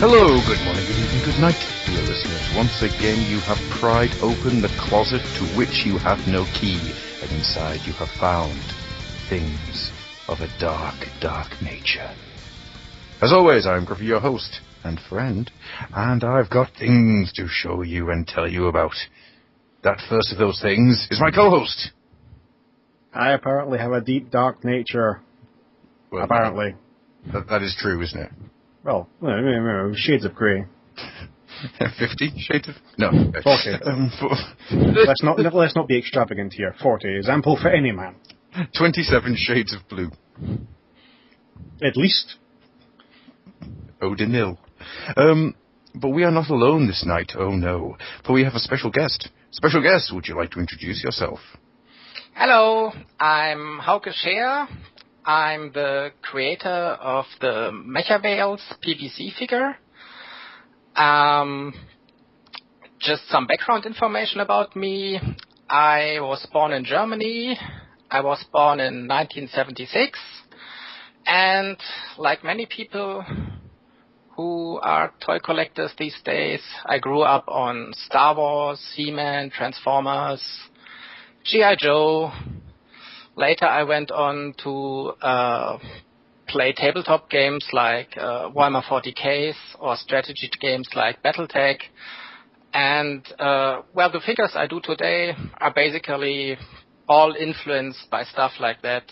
Hello, good morning, good evening, good night, dear listeners. Once again, you have pried open the closet to which you have no key, and inside you have found things of a dark, dark nature. As always, I'm Gruff, your host and friend, and I've got things to show you and tell you about. That first of those things is my co-host. I apparently have a deep, dark nature. Well, apparently. That is true, isn't it? Well, shades of grey. 50 shades of... No. 40. Let's not be extravagant here. 40 is ample for any man. 27 shades of blue. At least. Eau de nil. But we are not alone this night, oh no. For we have a special guest. Special guest, would you like to introduce yourself? Hello, I'm Hauke Scheer. I'm the creator of the Mechawhales PVC figure. Just some background information about me. I was born in Germany. I was born in 1976. And like many people who are toy collectors these days, I grew up on Star Wars, He-Man, Transformers, G.I. Joe. Later I went on to play tabletop games like Warhammer 40Ks or strategy games like Battletech. And, the figures I do today are basically all influenced by stuff like that.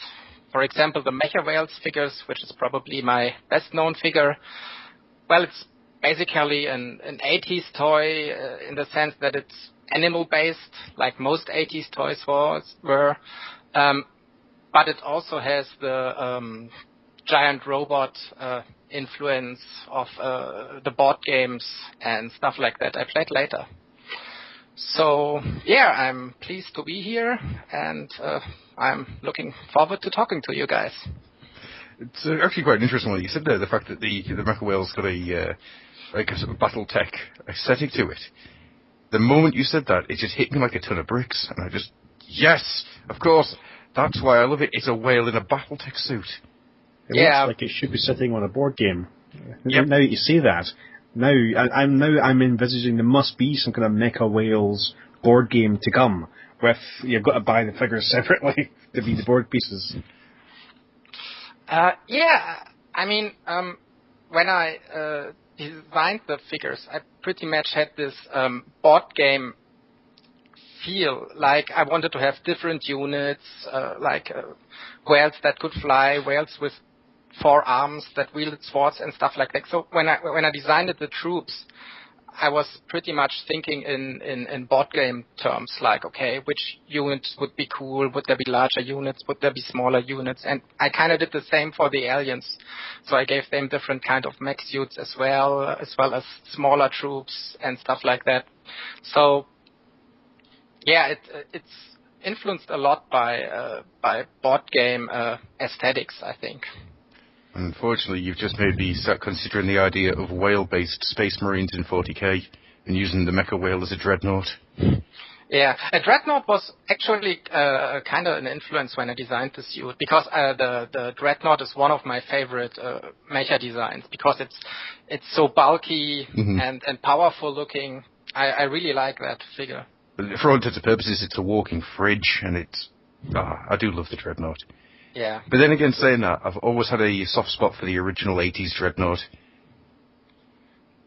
For example, the Mechawhales figures, which is probably my best known figure. Well, it's basically an 80s toy in the sense that it's animal-based, like most 80s toys were. But it also has the giant robot influence of the board games and stuff like that I played later. So, yeah, I'm pleased to be here, and I'm looking forward to talking to you guys. It's actually quite interesting what you said there, the fact that the Mechawhales got a sort of Battletech aesthetic to it. The moment you said that, it just hit me like a ton of bricks, and I just, yes, of course. That's why I love it. It's a whale in a Battletech suit. It looks like it should be sitting on a board game. Yep. Now that you say that, I'm envisaging there must be some kind of Mechawhales board game to come. With you've got to buy the figures separately to be the board pieces. I mean, when I designed the figures, I pretty much had this board game feel. Like I wanted to have different units, whales that could fly, whales with 4 arms that wielded swords and stuff like that. So when I designed the troops, I was pretty much thinking in board game terms, like, okay, which units would be cool? Would there be larger units? Would there be smaller units? And I kind of did the same for the aliens. So I gave them different kind of mech suits as well as smaller troops and stuff like that. So yeah, it's influenced a lot by board game aesthetics, I think. Unfortunately, you've just made me start considering the idea of whale-based Space Marines in 40k and using the Mecha Whale as a dreadnought. Yeah, a dreadnought was actually kind of an influence when I designed the suit, because the dreadnought is one of my favorite mecha designs, because it's so bulky and powerful looking. I really like that figure. For all intents and purposes, it's a walking fridge, and I do love the dreadnought. Yeah. But then again, saying that, I've always had a soft spot for the original 80s dreadnought.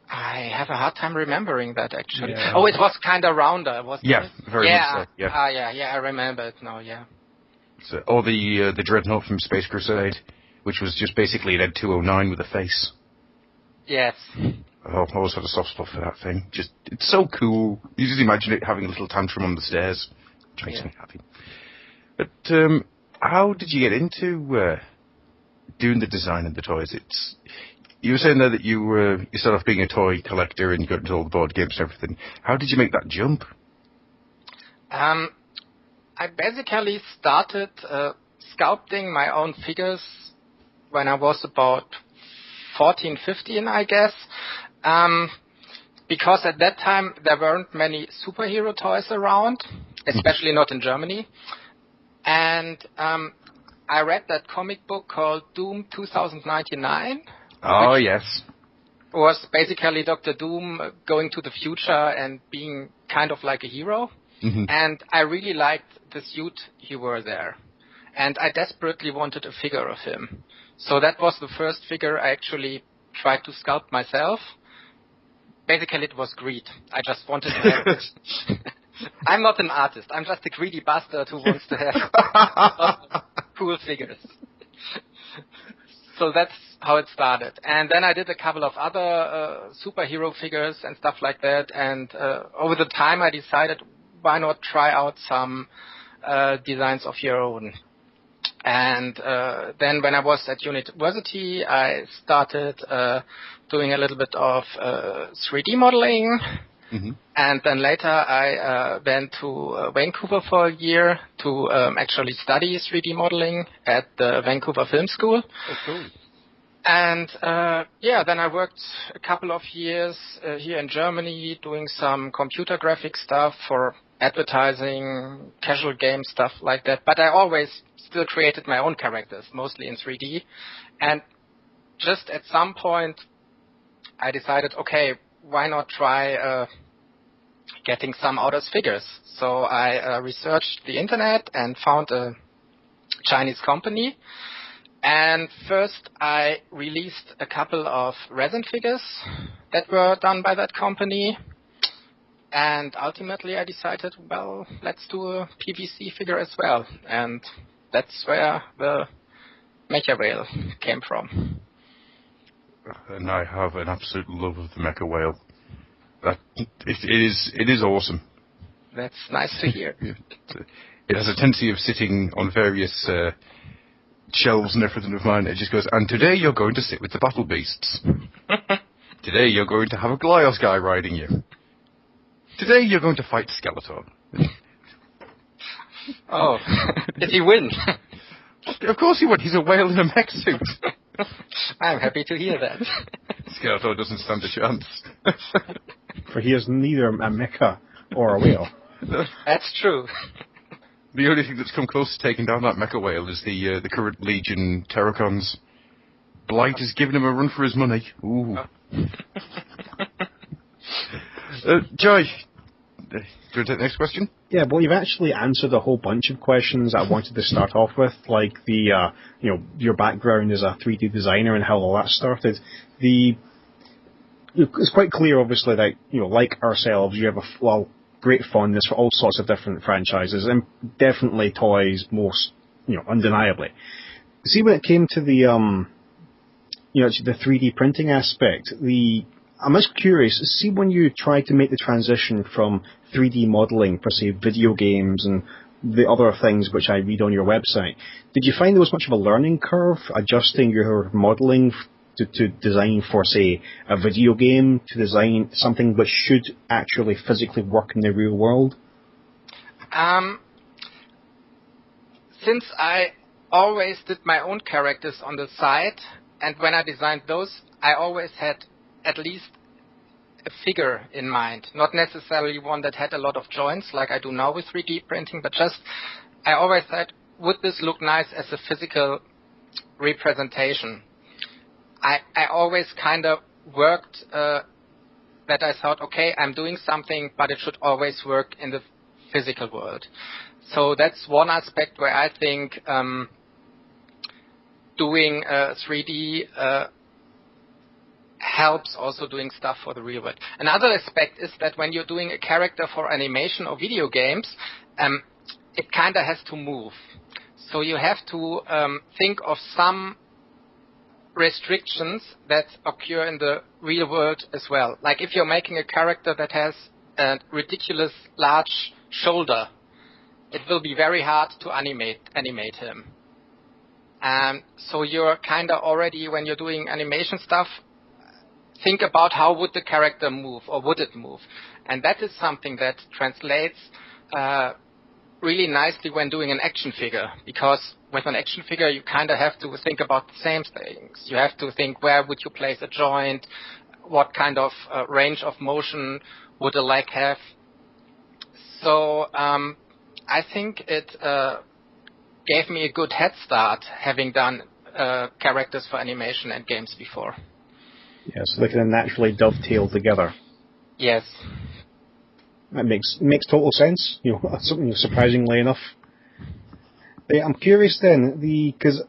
I have a hard time remembering that, actually. Yeah. Oh, it was kind of rounder, wasn't it? Very much so. Yeah, I remember it now, yeah. So, or the dreadnought from Space Crusade. which was just basically an Ed 209 with a face. Yes. Oh, I always had a soft spot for that thing. It's so cool. You just imagine it having a little tantrum on the stairs. Which makes me happy. But how did you get into doing the design of the toys? You were saying there that you started off being a toy collector and you got into all the board games and everything. How did you make that jump? I basically started sculpting my own figures when I was about 14, 15, I guess. Because at that time there weren't many superhero toys around, especially not in Germany. And I read that comic book called Doom 2099. Oh, yes. Was basically Dr. Doom going to the future and being kind of like a hero. Mm-hmm. And I really liked the suit he wore there. And I desperately wanted a figure of him. So that was the first figure I actually tried to sculpt myself. Basically, it was greed. I just wanted to have this. I'm not an artist. I'm just a greedy bastard who wants to have cool figures. So that's how it started. And then I did a couple of other superhero figures and stuff like that. And over the time, I decided, why not try out some designs of your own? And then when I was at university, I started doing a little bit of 3D modeling. Mm-hmm. And then later I went to Vancouver for a year to actually study 3D modeling at the Vancouver Film School. Oh, cool. And then I worked a couple of years here in Germany doing some computer graphic stuff for advertising, casual game stuff like that. But I always still created my own characters, mostly in 3D. And just at some point, I decided, okay, why not try getting some out as figures? So I researched the internet and found a Chinese company. And first I released a couple of resin figures that were done by that company. And ultimately I decided, well, let's do a PVC figure as well. And that's where the Mechawhale came from. And I have an absolute love of the Mechawhale. It is awesome. That's nice to hear. It has a tendency of sitting on various shelves and everything of mine. It just goes, and today you're going to sit with the battle beasts. Today you're going to have a Glyos guy riding you. Today you're going to fight Skeletor. Oh, did he win? Of course he would. He's a whale in a mech suit. I'm happy to hear that. Skeletor doesn't stand a chance. For he is neither a mecha or a whale. That's true. The only thing that's come close to taking down that Mechawhale is the current Legion Terracons. Blight is giving him a run for his money. Ooh. Joy, do you want to take the next question? Yeah, well, you've actually answered a whole bunch of questions I wanted to start off with, like the, your background as a 3D designer and how all that started. It's quite clear, obviously, that, like ourselves, you have a great fondness for all sorts of different franchises, and definitely toys most, undeniably. See, when it came to the, to the 3D printing aspect, I'm just curious, see when you tried to make the transition from 3D modeling for, say, video games and the other things which I read on your website, did you find there was much of a learning curve adjusting your modeling to design for, say, a video game, to design something which should actually physically work in the real world? Since I always did my own characters on the side, and when I designed those, I always had at least a figure in mind, not necessarily one that had a lot of joints like I do now with 3D printing, but just I always thought, would this look nice as a physical representation? I always kind of worked that I thought, okay, I'm doing something, but it should always work in the physical world. So that's one aspect where I think doing 3D helps also doing stuff for the real world. Another aspect is that when you're doing a character for animation or video games, it kind of has to move. So you have to think of some restrictions that occur in the real world as well. Like if you're making a character that has a ridiculous large shoulder, it will be very hard to animate him. So you're kind of already, when you're doing animation stuff, think about how would the character move, or would it move? And that is something that translates really nicely when doing an action figure, because with an action figure you kind of have to think about the same things. You have to think, where would you place a joint, what kind of range of motion would a leg have. So I think it gave me a good head start having done characters for animation and games before. Yeah, so they can naturally dovetail together. Yes. That makes total sense. Something surprisingly enough. I'm curious then, because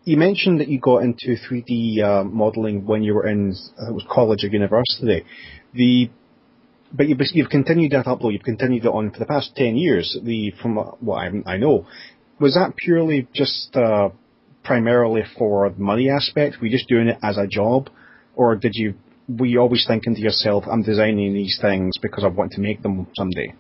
you mentioned that you got into 3D modelling when you were in, I think it was college or university. But you've continued that up, though. You've continued it on for the past 10 years. From what I know, was that purely just primarily for the money aspect? Were you just doing it as a job, or were you always thinking to yourself, I'm designing these things because I want to make them someday?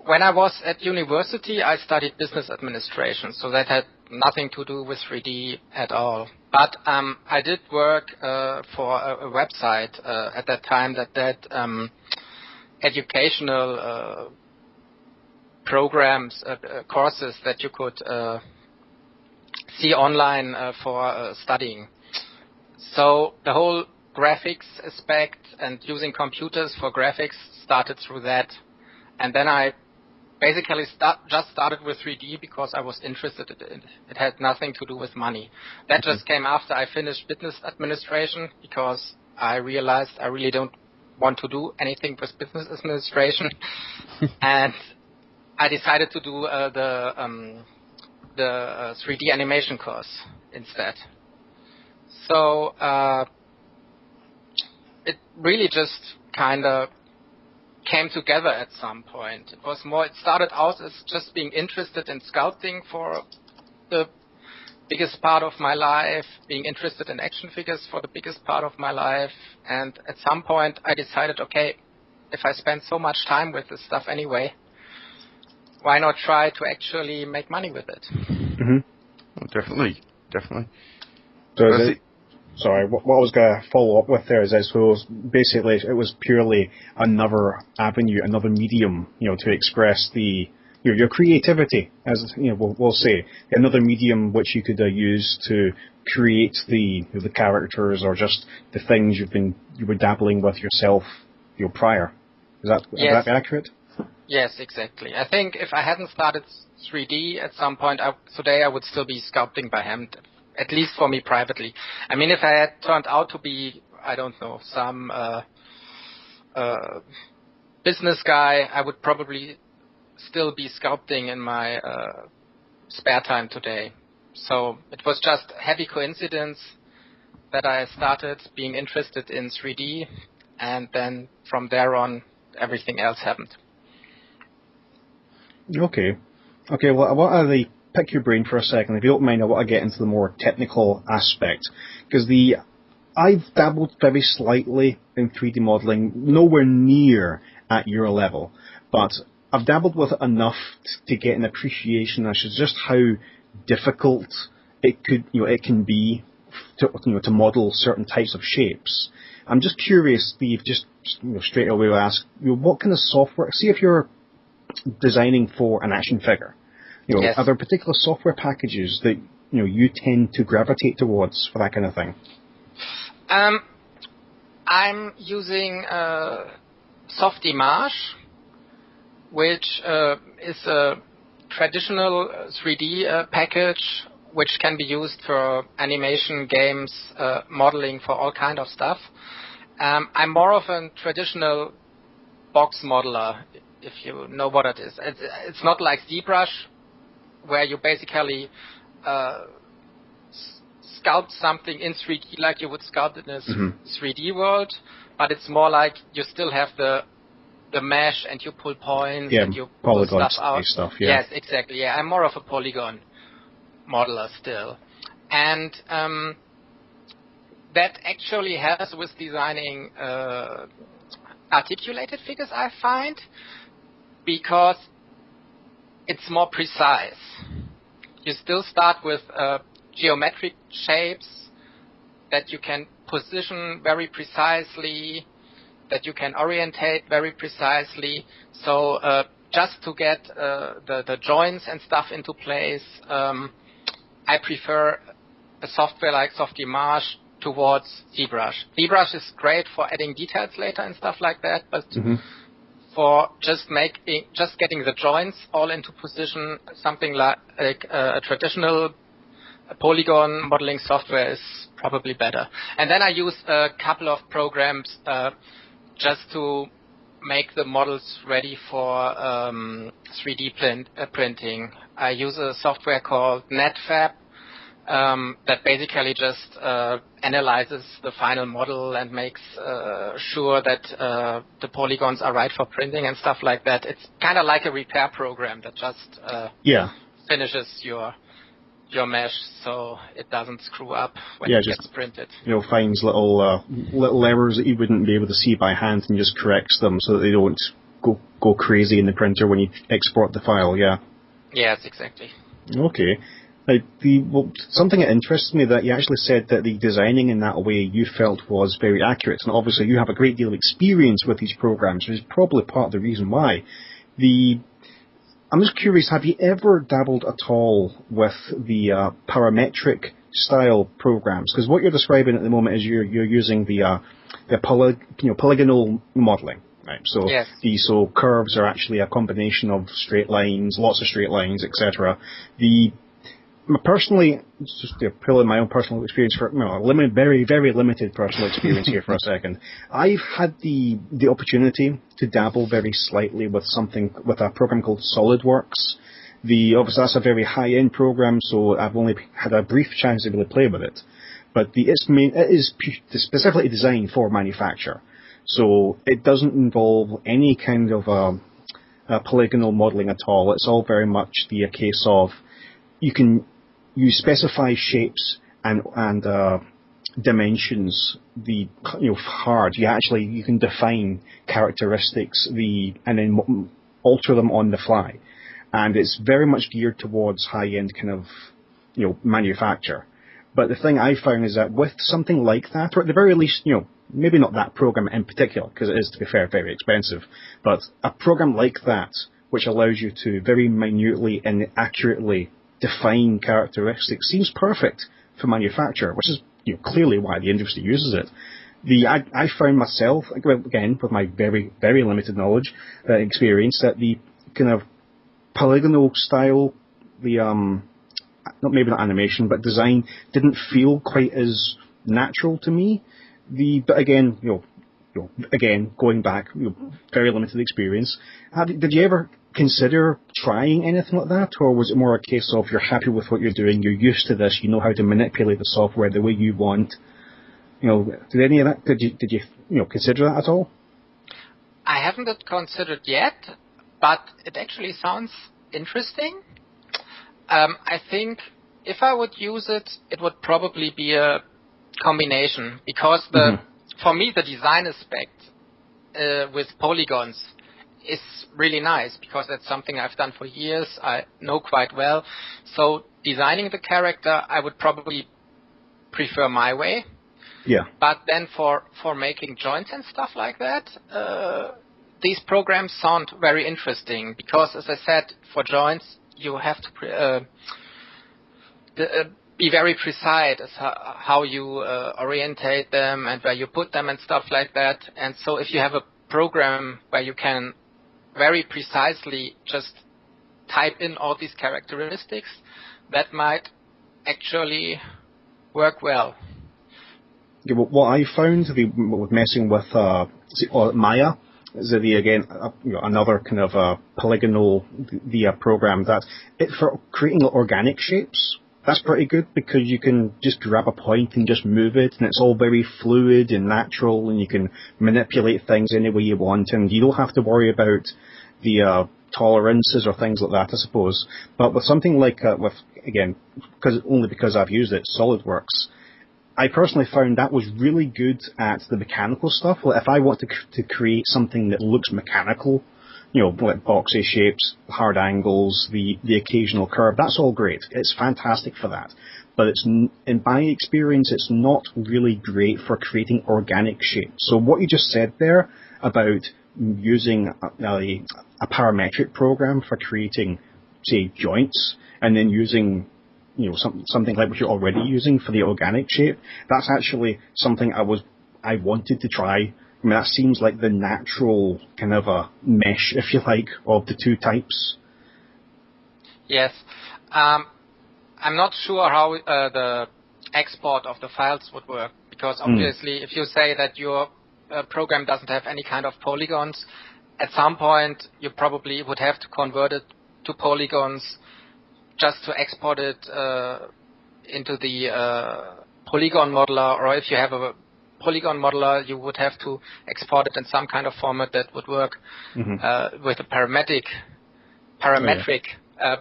When I was at university, I studied business administration, so that had nothing to do with 3D at all. But I did work for a website at that time that did educational programs, courses that you could see online for studying. So the whole graphics aspect and using computers for graphics started through that. And then I basically just started with 3D because I was interested in it. It had nothing to do with money. That just came after I finished business administration, because I realized I really don't want to do anything with business administration. And I decided to do the 3D animation course instead. So it really just kind of came together at some point. It started out as just being interested in sculpting for the biggest part of my life, being interested in action figures for the biggest part of my life, and at some point I decided, okay, if I spend so much time with this stuff anyway, why not try to actually make money with it? Mm-hmm. Well, definitely. So what I was going to follow up with there is, I suppose, basically it was purely another avenue, another medium, to express your creativity, as we'll say, another medium which you could use to create the characters or just the things you were dabbling with yourself, prior. Is that accurate? Yes, exactly. I think if I hadn't started 3D at some point, today I would still be sculpting by hand, at least for me privately. I mean, if I had turned out to be, I don't know, some business guy, I would probably still be sculpting in my spare time today. So it was just a heavy coincidence that I started being interested in 3D, and then from there on, everything else happened. Okay. Well, I want to pick your brain for a second. If you don't mind, I want to get into the more technical aspect, because I've dabbled very slightly in 3D modeling, nowhere near at your level, but I've dabbled with it enough to get an appreciation as to just how difficult it can be to model certain types of shapes. I'm just curious, Steve, just straight away I'll ask, what kind of software, see if you're designing for an action figure, yes. Are there particular software packages that you tend to gravitate towards for that kind of thing? I'm using Softimage, which is a traditional 3D package which can be used for animation, games, modeling, for all kind of stuff. I'm more of a traditional box modeler, if you know what it is. It's not like ZBrush, where you basically sculpt something in 3D like you would sculpt in a 3D world, but it's more like you still have the mesh and you pull points and you pull stuff out. Stuff, yeah. Yes, exactly. Yeah, I'm more of a polygon modeler still. And that actually helps with designing articulated figures, I find, because it's more precise. You still start with geometric shapes that you can position very precisely, that you can orientate very precisely. So just to get the joints and stuff into place, I prefer a software like Softimage towards ZBrush. ZBrush is great for adding details later and stuff like that, but for just getting the joints all into position, something like a traditional polygon modeling software is probably better. And then I use a couple of programs just to make the models ready for 3D printing. I use a software called NetFab that basically just analyzes the final model and makes sure that the polygons are right for printing and stuff like that. It's kind of like a repair program that just finishes your mesh so it doesn't screw up when it gets printed. Finds little errors that you wouldn't be able to see by hand and just corrects them so that they don't go crazy in the printer when you export the file. Yes, exactly. Okay. Something that interests me that you actually said that the designing in that way you felt was very accurate, and obviously you have a great deal of experience with these programs, which is probably part of the reason why. I'm just curious, have you ever dabbled at all with the parametric style programs? Because what you're describing at the moment is you're using the polygonal modeling, right? So so curves are actually a combination of straight lines, lots of straight lines, etc. Personally, just purely my own personal experience very, very limited personal experience here for a second. I've had the opportunity to dabble very slightly with a program called SolidWorks. Obviously that's a very high-end program, so I've only had a brief chance to be able to play with it. But it is specifically designed for manufacture. So it doesn't involve any kind of polygonal modeling at all. It's all very much a case of you specify shapes and dimensions. Hard. You can define characteristics and then alter them on the fly, and it's very much geared towards high-end kind of manufacture. But the thing I found is that with something like that, or at the very least, maybe not that program in particular, because it is, to be fair, very expensive, but a program like that, which allows you to very minutely and accurately define characteristics, seems perfect for manufacture, which is clearly why the industry uses it. I found myself, again, with my very, very limited knowledge, experience, that the kind of polygonal style, maybe not animation, but design didn't feel quite as natural to me. But again, again, going back, very limited experience. Did you ever consider trying anything like that, or was it more a case of you're happy with what you're doing, you're used to this, you know how to manipulate the software the way you want? Did any of that? Did you consider that at all? I haven't considered yet, but it actually sounds interesting. I think if I would use it, it would probably be a combination, because for me the design aspect with polygons is really nice, because that's something I've done for years, I know quite well. So designing the character, I would probably prefer my way. Yeah. But then for making joints and stuff like that, these programs sound very interesting, because as I said, for joints you have to be very precise as how you orientate them and where you put them and stuff like that. And so if you have a program where you can very precisely just type in all these characteristics, that might actually work well. Yeah, well, what I found with messing with Maya is that another kind of polygonal program that for creating organic shapes. That's pretty good, because you can just grab a point and just move it, and it's all very fluid and natural, and you can manipulate things any way you want, and you don't have to worry about the tolerances or things like that, I suppose. But with something like with again, because I've used it, SolidWorks, I personally found that was really good at the mechanical stuff. Like if I want to create something that looks mechanical, like boxy shapes, hard angles, the occasional curve, that's all great. It's fantastic for that. But in my experience, it's not really great for creating organic shapes. So what you just said there about using a parametric program for creating, say, joints, and then using something like what you're already using for the organic shape, that's actually something I wanted to try. I mean, that seems like the natural kind of a mesh, if you like, of the two types. Yes. I'm not sure how the export of the files would work, because obviously if you say that your program doesn't have any kind of polygons, at some point you probably would have to convert it to polygons just to export it into the polygon modeler, or if you have a polygon modeler, you would have to export it in some kind of format that would work with a parametric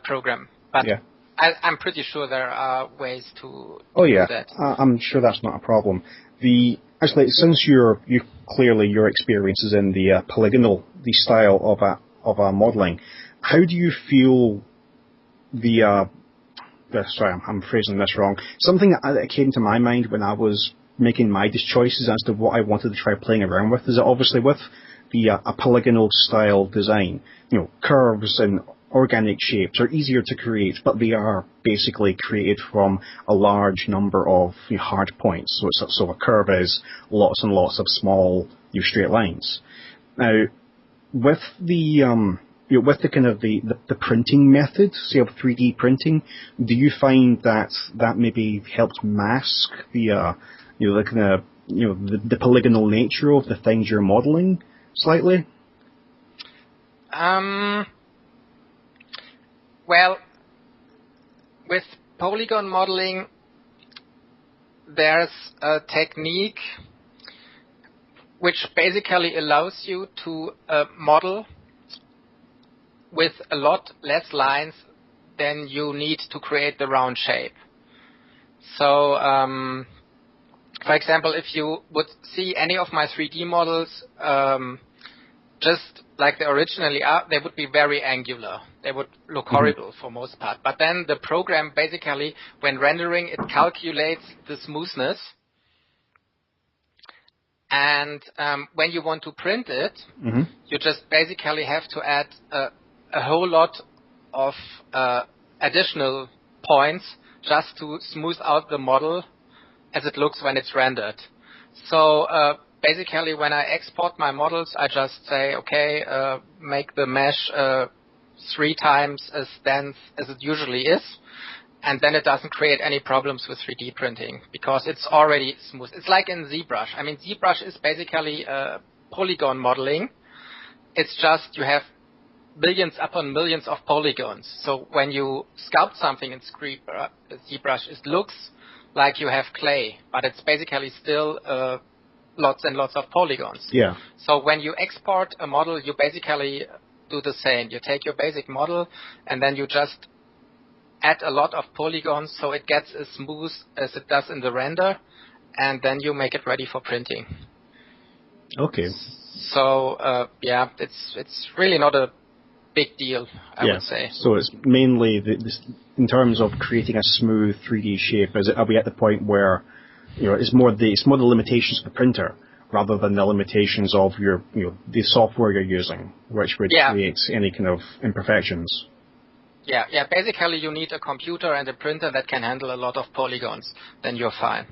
program. But I'm pretty sure there are ways to do that. I'm sure that's not a problem. Actually, since your experience is in the polygonal, the style of a modeling, how do you feel sorry, I'm phrasing this wrong. Something that came to my mind when I was making my choices as to what I wanted to try playing around with is that obviously with a polygonal style design, curves and organic shapes are easier to create, but they are basically created from a large number of hard points. So a curve is lots and lots of small straight lines. Now, with with the kind of the printing method, say of 3D printing, do you find that maybe helped mask the polygonal nature of the things you're modeling slightly? Well, with polygon modeling, there's a technique which basically allows you to model with a lot less lines than you need to create the round shape. So, for example, if you would see any of my 3D models, just like they originally are, they would be very angular. They would look horrible for most part. But then the program basically, when rendering, it calculates the smoothness. And when you want to print it, you just basically have to add a whole lot of additional points just to smooth out the model as it looks when it's rendered. So basically, when I export my models, I just say, okay, make the mesh 3 times as dense as it usually is, and then it doesn't create any problems with 3D printing because it's already smooth. It's like in ZBrush. I mean, ZBrush is basically polygon modeling. It's just you have millions upon millions of polygons. So when you sculpt something in ZBrush, it looks like you have clay, but it's basically still lots and lots of polygons. Yeah. So when you export a model, you basically do the same. You take your basic model and then you just add a lot of polygons so it gets as smooth as it does in the render, and then you make it ready for printing. Okay. So it's really not a big deal, I would say. So it's mainly in terms of creating a smooth 3D shape. Are we at the point where it's more the limitations of the printer rather than the limitations of the software you're using, which would create any kind of imperfections? Yeah. Basically, you need a computer and a printer that can handle a lot of polygons. Then you're fine.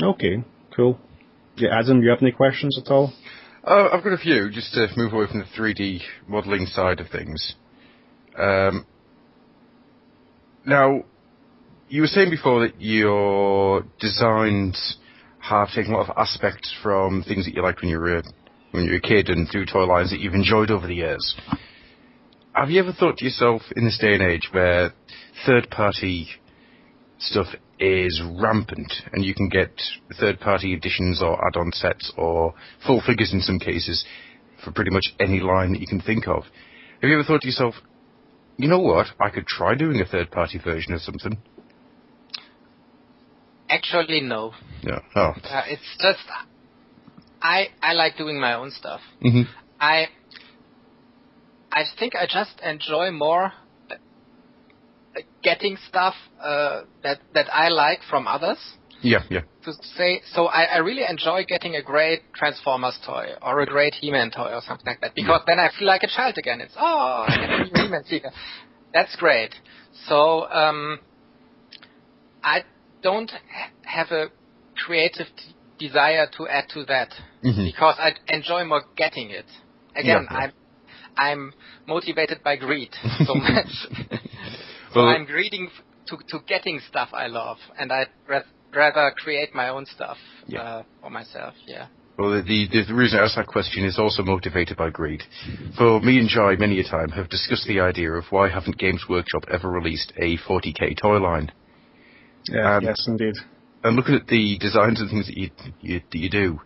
Okay, cool. Yeah, Adam, do you have any questions at all? I've got a few, just to move away from the 3D modelling side of things. Now, you were saying before that your designs have taken a lot of aspects from things that you liked when you were a kid and through toy lines that you've enjoyed over the years. Have you ever thought to yourself, in this day and age where third-party stuff is rampant and you can get third-party editions or add-on sets or full figures in some cases for pretty much any line that you can think of, have you ever thought to yourself, You know what? I could try doing a third-party version of something. Actually, no. Yeah. Oh. It's just I like doing my own stuff. Mm-hmm. I think I just enjoy more getting stuff that I like from others. Yeah, yeah. To say, so I really enjoy getting a great Transformers toy or a great He-Man toy or something like that, because then I feel like a child again. It's, I get a new He-Man figure. That's great. So I don't have a creative desire to add to that, because I enjoy more getting it. Again, I'm motivated by greed so much. So I'm greeding to getting stuff I love, and I'd rather create my own stuff for myself. Yeah. Well, the reason I asked that question is also motivated by greed. For me and Jai, many a time, have discussed the idea of why haven't Games Workshop ever released a 40k toy line. Yeah, yes, indeed. And looking at the designs and things that you do,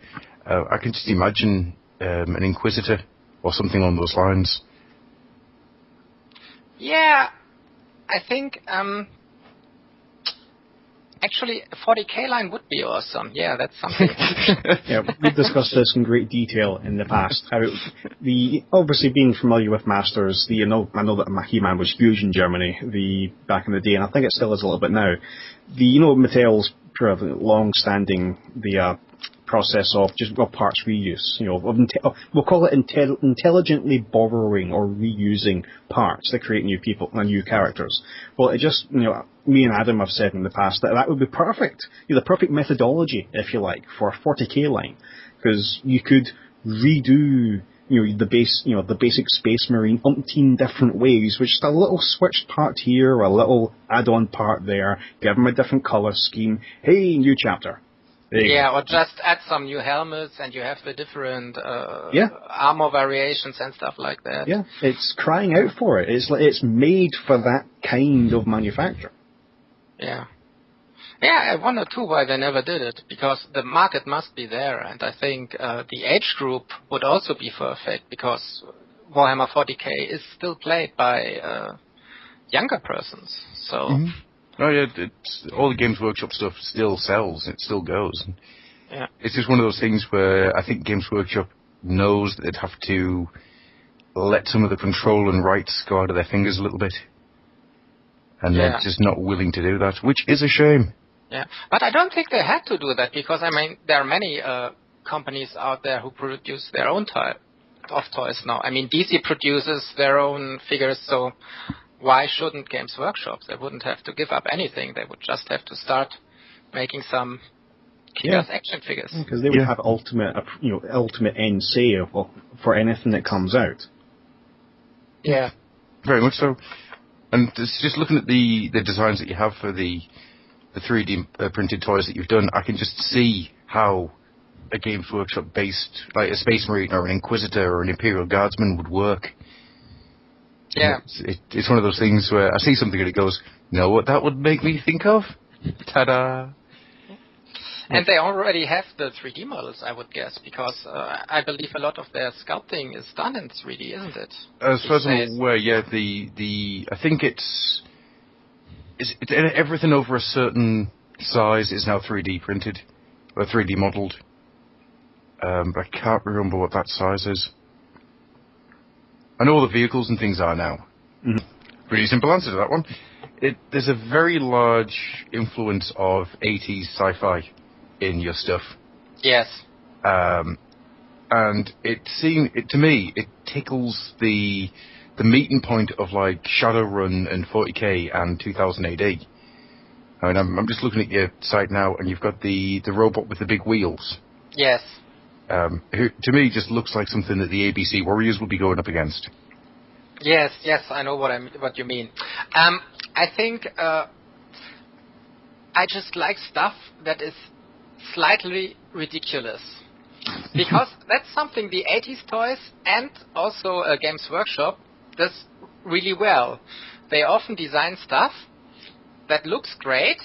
I can just imagine an Inquisitor or something along those lines. Yeah, I think actually a 40k line would be awesome. Yeah, that's something. Yeah, we've discussed this in great detail in the past. How obviously being familiar with Masters, I know that He-Man was huge in Germany back in the day, and I think it still is a little bit now. Mattel's long-standing process of just parts reuse, we'll call it intelligently borrowing or reusing parts to create new people and new characters. Well, it just, me and Adam have said in the past that would be perfect, the perfect methodology, if you like, for a 40k line, because you could redo the basic Space Marine umpteen different ways, with just a little switched part here, or a little add-on part there, give them a different colour scheme. Hey, new chapter. Or just add some new helmets, and you have the different armor variations and stuff like that. Yeah, it's crying out for it. It's made for that kind of manufacture. Yeah. Yeah, I wonder too why they never did it, because the market must be there, and I think the age group would also be perfect, because Warhammer 40k is still played by younger persons. So. Mm-hmm. Oh yeah, all the Games Workshop stuff still sells. It still goes. Yeah. It's just one of those things where I think Games Workshop knows that they'd have to let some of the control and rights go out of their fingers a little bit. And they're just not willing to do that, which is a shame. Yeah, but I don't think they had to do that, because, there are many companies out there who produce their own type of toys now. DC produces their own figures, so why shouldn't Games Workshop? They wouldn't have to give up anything. They would just have to start making some kick-ass action figures. Because they would have ultimate end say for anything that comes out. Yeah. Very much so. And just looking at the designs that you have for the 3D printed toys that you've done, I can just see how a Games Workshop based, like a Space Marine or an Inquisitor or an Imperial Guardsman would work. Yeah. It's one of those things where I see something and it goes, know what that would make me think of? Ta-da! And they already have the 3D models, I would guess, because I believe a lot of their sculpting is done in 3D, isn't it? As far as I'm aware, yeah, I think it's everything over a certain size is now 3D printed, or 3D modelled. But I can't remember what that size is. I know all the vehicles and things are now. Mm-hmm. Pretty simple answer to that one. There's a very large influence of 80s sci-fi in your stuff. Yes. And to me, it tickles the meeting point of like Shadowrun and 40k and 2000 AD. I'm just looking at your site now, and you've got the robot with the big wheels. Yes. Who, to me, just looks like something that the ABC Warriors would be going up against. Yes, I know what you mean. I think I just like stuff that is slightly ridiculous, because that's something the 80s toys and also Games Workshop does really well. They often design stuff that looks great,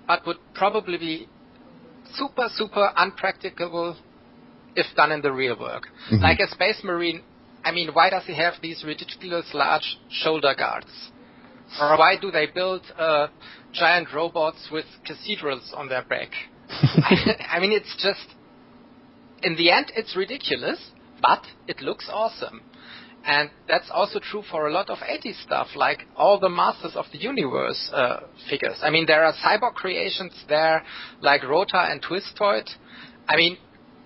but would probably be super, super unpracticable if done in the real work. Mm-hmm. Like a Space Marine, why does he have these ridiculous large shoulder guards? Or why do they build giant robots with cathedrals on their back? I mean, it's just, in the end, it's ridiculous, but it looks awesome. And that's also true for a lot of 80s stuff, like all the Masters of the Universe figures. I mean, there are cyborg creations there, like Rota and Twistoid. I mean,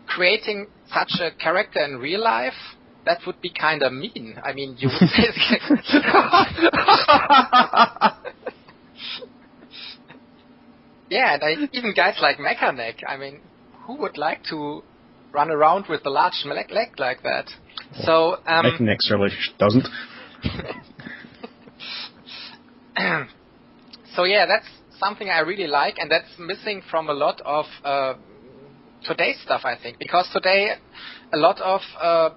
creating such a character in real life, that would be kind of mean. I mean, you would basically... Yeah, and even guys like Mechaneck, I mean, who would like to run around with a large leg like that? So, Mechaneck really doesn't. So yeah, that's something I really like, and that's missing from a lot of today's stuff, I think, because today a lot of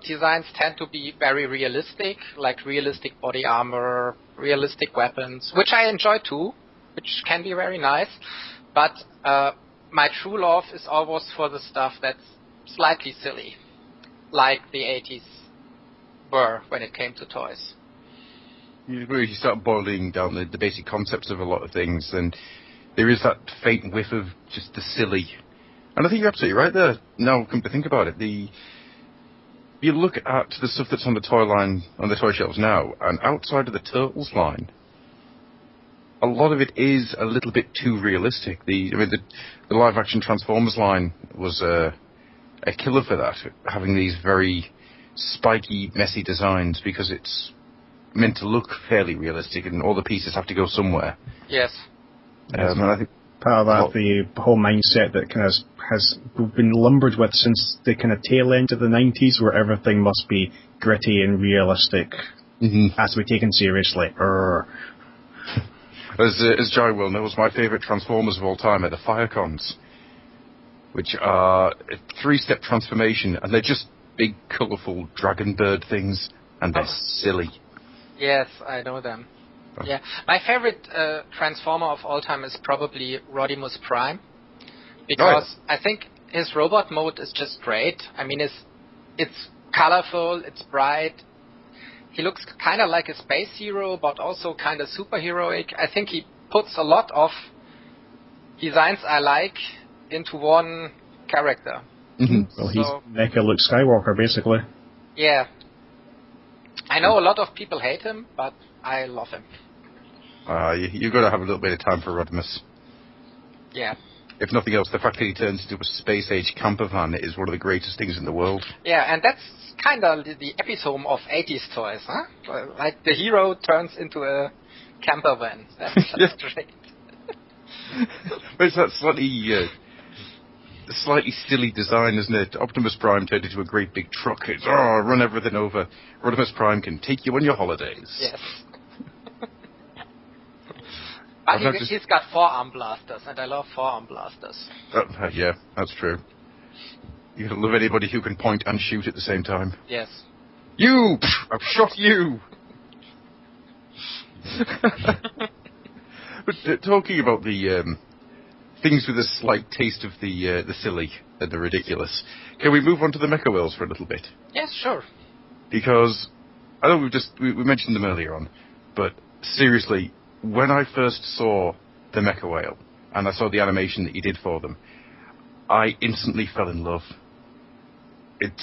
designs tend to be very realistic, like realistic body armor, realistic weapons, which I enjoy too, which can be very nice. But my true love is always for the stuff that's slightly silly, like the 80s were when it came to toys. You start boiling down the basic concepts of a lot of things, and there is that faint whiff of just the silly. And I think you're absolutely right there. Now, come to think about it, you look at the stuff that's on the toy line, on the toy shelves now, and outside of the Turtles line, a lot of it is a little bit too realistic. The live-action Transformers line was a killer for that, having these very spiky, messy designs, because it's meant to look fairly realistic, and all the pieces have to go somewhere. Yes. And I think part of that, the whole mindset that kind of has been lumbered with since the kind of tail end of the 90s, where everything must be gritty and realistic, has to be taken seriously. As Jai well knows, my favourite Transformers of all time are the Firecons, which are a 3-step transformation, and they're just big, colourful dragon bird things, and they're silly. Yes, I know them. Yeah, my favorite Transformer of all time is probably Rodimus Prime, because I think his robot mode is just great. I mean, it's colorful, it's bright. He looks kind of like a space hero, but also kind of superheroic. I think he puts a lot of designs I like into one character. Well, he's Mecha Luke Skywalker, basically. Yeah. I know a lot of people hate him, but I love him. You've got to have a little bit of time for Rodimus. Yeah. If nothing else, the fact that he turns into a space-age camper van is one of the greatest things in the world. Yeah, and that's kind of the epitome of 80s toys, huh? Like the hero turns into a camper van. That's great. But it's that slightly silly design, isn't it? Optimus Prime turned into a great big truck. It's, run everything over. Rodimus Prime can take you on your holidays. Yes. But he's got forearm blasters, and I love forearm blasters. Yeah, that's true. You gotta love anybody who can point and shoot at the same time. Yes. You! I've shot you! But talking about the things with a slight taste of the silly and the ridiculous, can we move on to the Mechawhales for a little bit? Yes, sure. Because I know we mentioned them earlier on, but seriously, when I first saw the Mechawhale and I saw the animation that you did for them, I instantly fell in love. It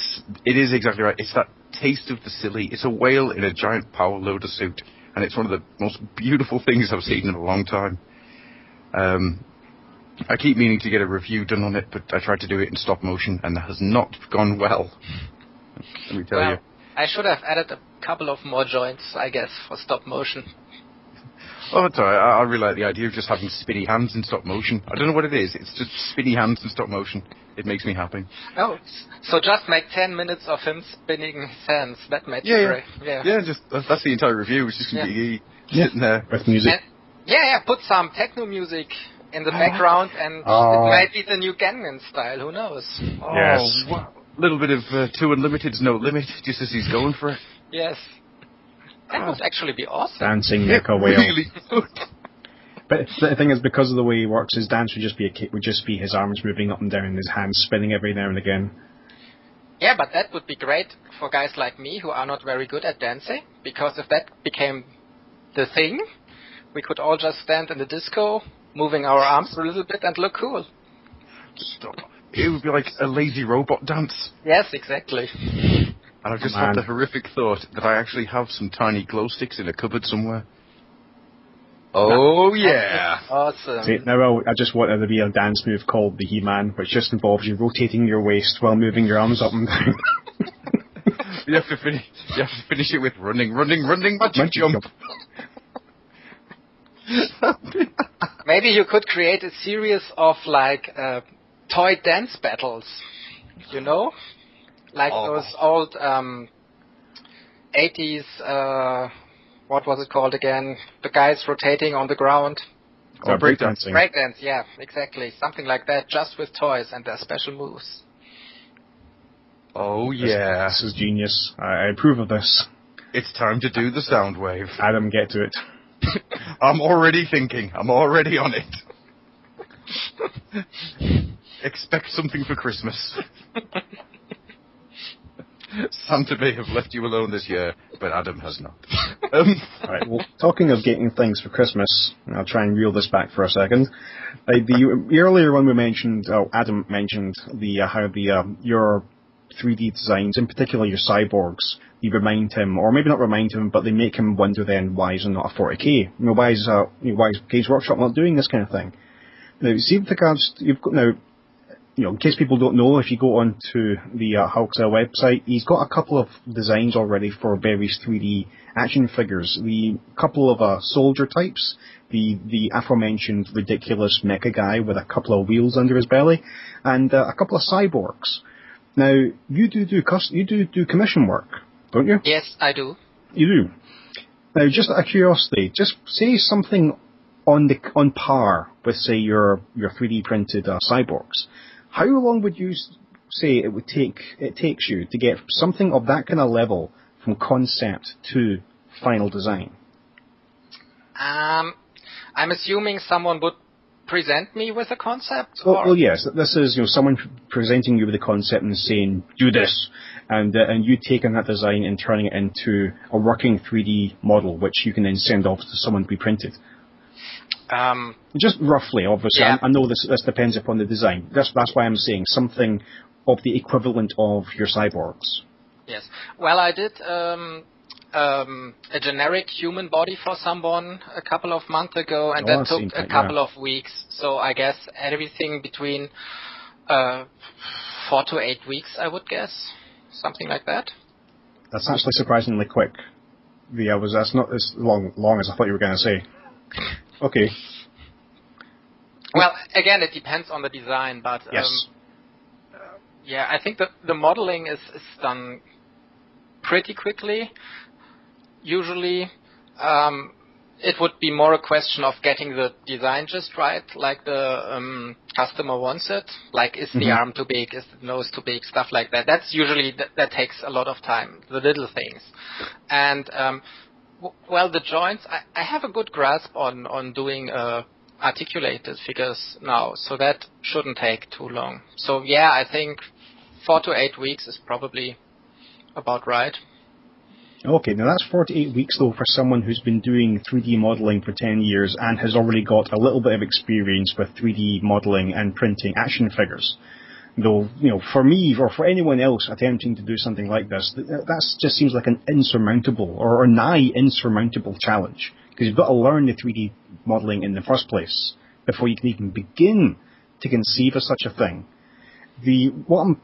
is exactly right. It's that taste of the silly. It's a whale in a giant power loader suit, and it's one of the most beautiful things I've seen in a long time. I keep meaning to get a review done on it, but I tried to do it in stop motion, and that has not gone well. Let me tell you. I should have added a couple of more joints, I guess, for stop motion. Oh, it's alright. I really like the idea of just having spinny hands in stop motion. I don't know what it is. It's just spinny hands in stop motion. It makes me happy. Oh, so just make 10 minutes of him spinning his hands. That makes it great. Yeah, just that's the entire review. It's just going to be sitting there. With music. And, put some techno music in the background, and it might be the new Gangnam Style. Who knows? Yes. Wow. A little bit of 2 Unlimited's No Limit, just as he's going for it. Yes. That would actually be awesome. Dancing Mecha Whale. Really good. But the thing is, because of the way he works, his dance would just be his arms moving up and down and his hands spinning every now and again. Yeah, but that would be great for guys like me who are not very good at dancing, because if that became the thing, We could all just stand in the disco, moving our arms a little bit and look cool. Stop. It would be like a lazy robot dance. Yes, exactly. And I've just had the horrific thought that I actually have some tiny glow sticks in a cupboard somewhere. Oh, yeah. Awesome. See, now I just wanted to be a dance move called the He-Man, which just involves you rotating your waist while moving your arms up and down. You have to finish it with running, magic jump. Maybe you could create a series of like toy dance battles, you know, like those old 80s. What was it called again? The guys rotating on the ground. Breakdancing. Breakdance, yeah, exactly, something like that, just with toys and their special moves. Oh yeah, this is genius. I approve of this. It's time to do the sound wave. Adam, get to it. I'm already thinking. I'm already on it. Expect something for Christmas. Santa may have left you alone this year, but Adam has not. Right, well, talking of getting things for Christmas, I'll try and reel this back for a second. The earlier one we mentioned, Adam mentioned how your 3D designs, in particular your cyborgs, you remind him, or maybe not remind him, but they make him wonder then why is it not a 40k? Why is Games Workshop not doing this kind of thing? Now, see with regards, you've got now. In case people don't know, if you go on to the Hauke Scheer website, he's got a couple of designs already for various 3D action figures. The couple of soldier types, the aforementioned ridiculous mecha guy with a couple of wheels under his belly, and a couple of cyborgs. Now, you do commission work, don't you? Yes, I do. You do. Now, just out of curiosity, just say something on par with, say, your 3D printed cyborgs. How long would you say it takes you to get something of that kind of level from concept to final design? I'm assuming someone would present me with a concept? Well, yes. This is someone presenting you with a concept and saying, do this. And you taking that design and turning it into a working 3D model, which you can then send off to someone to be printed. Just roughly, obviously. Yeah. I know this depends upon the design. That's why I'm saying something of the equivalent of your cyborgs. Yes. Well, I did a generic human body for someone a couple of months ago, and that took a couple of weeks. So I guess everything between 4 to 8 weeks, I would guess. Something like that. That's actually surprisingly quick. That's not as long as I thought you were going to say. Okay. Well, again, it depends on the design, but yes. I think that the modeling is done pretty quickly. Usually, it would be more a question of getting the design just right, like the customer wants it. Like, is the arm too big? Is the nose too big? Stuff like that. That's usually that takes a lot of time. The little things, and well, the joints, I have a good grasp on doing articulated figures now, so that shouldn't take too long. So yeah, I think 4 to 8 weeks is probably about right. Okay, now that's 4 to 8 weeks though for someone who's been doing 3D modelling for 10 years and has already got a little bit of experience with 3D modelling and printing action figures. Though, for me, or for anyone else attempting to do something like this, that just seems like an insurmountable, or a nigh insurmountable challenge. Because you've got to learn the 3D modelling in the first place before you can even begin to conceive of such a thing. What I'm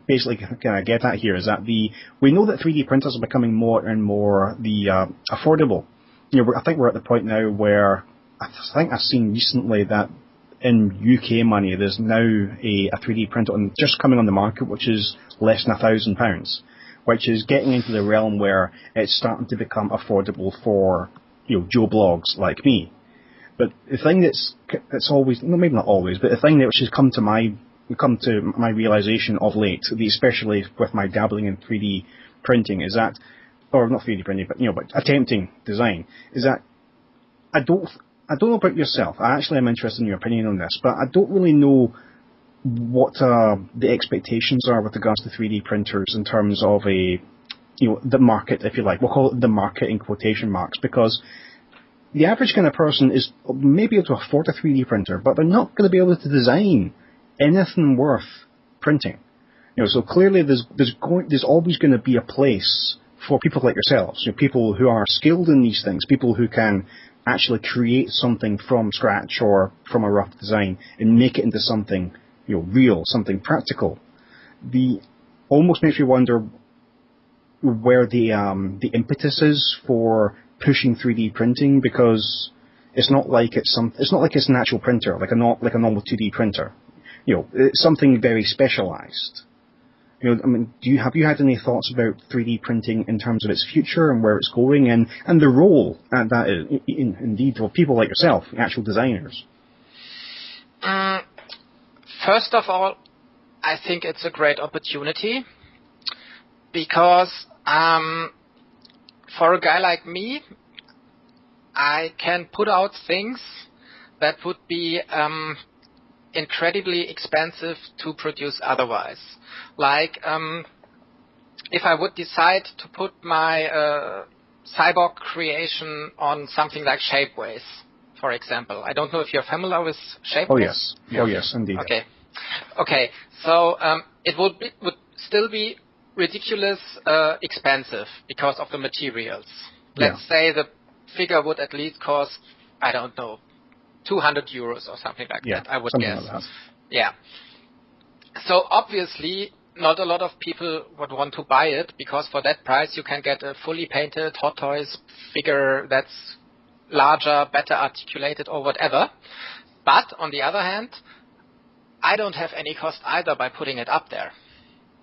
basically going to get at here is that we know that 3D printers are becoming more and more affordable. I think we're at the point now where I think I've seen recently that in UK money, there's now a 3D printer just coming on the market, which is less than £1,000, which is getting into the realm where it's starting to become affordable for Joe Blogs like me. But the thing that's always, no, maybe not always, but the thing that which has come to my realization of late, especially with my dabbling in 3D printing, is that, or not 3D printing, but attempting design, is that I don't know about yourself. I actually am interested in your opinion on this, but I don't really know what the expectations are with regards to 3D printers in terms of the market, if you like. We'll call it the market in quotation marks, because the average kind of person is maybe able to afford a 3D printer, but they're not going to be able to design anything worth printing. So clearly there's always going to be a place for people like yourselves, people who are skilled in these things, people who can actually create something from scratch or from a rough design and make it into something, real, something practical. Almost makes me wonder where the impetus is for pushing 3D printing, because it's not like it's an actual printer, like a normal 2D printer. It's something very specialized. Have you had any thoughts about 3D printing in terms of its future and where it's going, and the role that is, indeed, for people like yourself, actual designers? First of all, I think it's a great opportunity, because for a guy like me, I can put out things that would be incredibly expensive to produce otherwise. Like, if I would decide to put my cyborg creation on something like Shapeways, for example. I don't know if you're familiar with Shapeways. Oh yes, oh yes, indeed. Okay. So it would still be ridiculous expensive because of the materials. Let's say the figure would at least cost, I don't know, 200 euros or something like that, I would guess. Like that. Yeah. So obviously, not a lot of people would want to buy it, because for that price you can get a fully painted Hot Toys figure that's larger, better articulated, or whatever. But on the other hand, I don't have any cost either by putting it up there.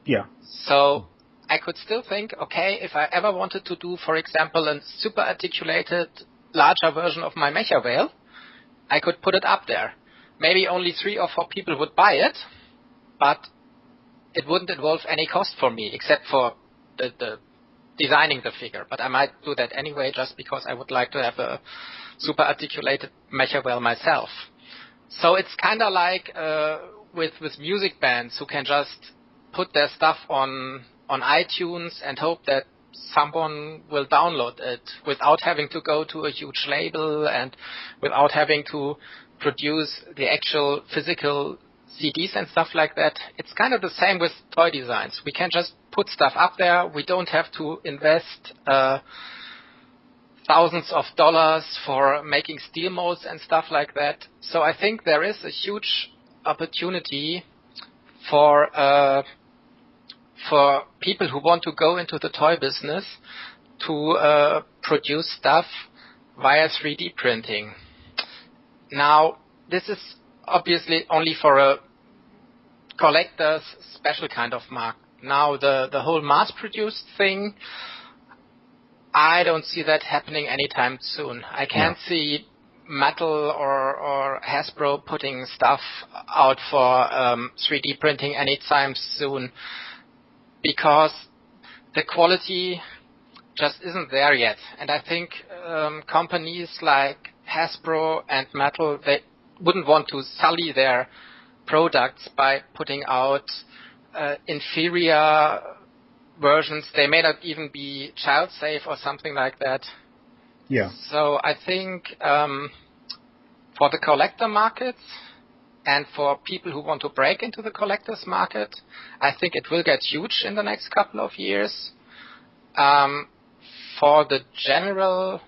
Yeah. So I could still think, okay, if I ever wanted to do, for example, a super articulated, larger version of my Mechawhale, I could put it up there. Maybe only 3 or 4 people would buy it, but it wouldn't involve any cost for me, except for the designing the figure. But I might do that anyway, just because I would like to have a super articulated Mechawhale myself. So it's kind of like with music bands who can just put their stuff on iTunes and hope that someone will download it without having to go to a huge label and without having to produce the actual physical CDs and stuff like that. It's kind of the same with toy designs. We can just put stuff up there. We don't have to invest thousands of dollars for making steel molds and stuff like that. So I think there is a huge opportunity for people who want to go into the toy business to produce stuff via 3D printing. Now, this is obviously only for a collector's special kind of market. Now, the whole mass-produced thing, I don't see that happening anytime soon. I can't see Mattel or Hasbro putting stuff out for 3D printing anytime soon, because the quality just isn't there yet. And I think companies like Hasbro and Mattel, they wouldn't want to sully their products by putting out inferior versions. They may not even be child safe or something like that. Yeah. So I think for the collector markets and for people who want to break into the collector's market, I think it will get huge in the next couple of years. For the general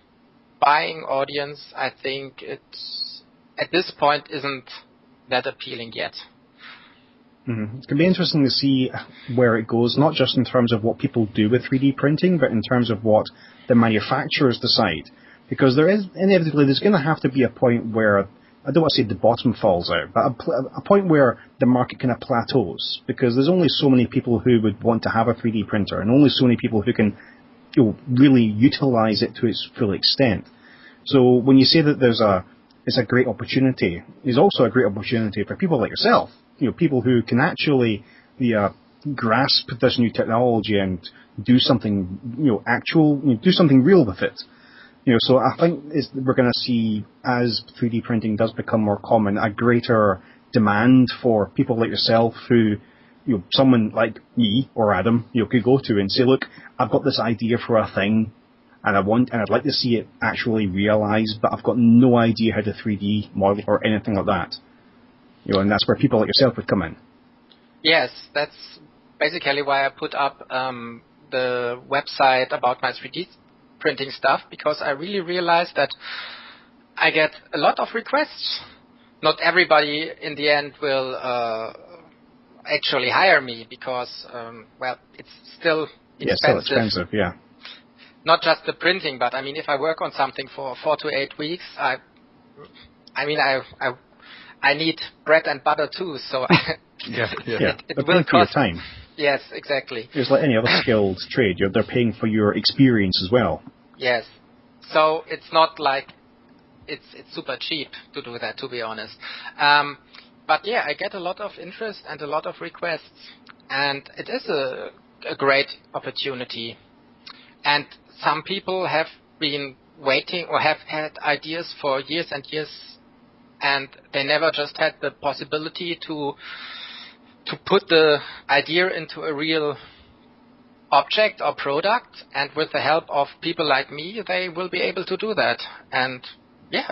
buying audience, I think it at this point isn't that appealing yet. Mm-hmm. It's going to be interesting to see where it goes, not just in terms of what people do with 3D printing, but in terms of what the manufacturers decide. Because there is, inevitably, there's going to have to be a point where, I don't want to say the bottom falls out, but a point where the market kind of plateaus. Because there's only so many people who would want to have a 3D printer, and only so many people who can really utilize it to its full extent. So when you say that it's a great opportunity, there's also a great opportunity for people like yourself. People who can actually grasp this new technology and do something, do something real with it. So I think we're going to see, as 3D printing does become more common, a greater demand for people like yourself who someone like me or Adam, could go to and say, look, I've got this idea for a thing, and I'd like to see it actually realised, but I've got no idea how to 3D model or anything like that. And that's where people like yourself would come in. Yes, that's basically why I put up the website about my 3D printing stuff, because I really realized that I get a lot of requests. Not everybody in the end will actually hire me because, it's still expensive. Yeah, still expensive, yeah. Not just the printing, but I mean, if I work on something for 4 to 8 weeks, I need bread and butter too. So it will cost your time. Yes, exactly. It's like any other skilled trade. They're paying for your experience as well. Yes. So it's not like it's super cheap to do that, to be honest. But yeah, I get a lot of interest and a lot of requests, and it is a great opportunity. And some people have been waiting or have had ideas for years and years, and they never just had the possibility to put the idea into a real object or product. And with the help of people like me, they will be able to do that. And yeah,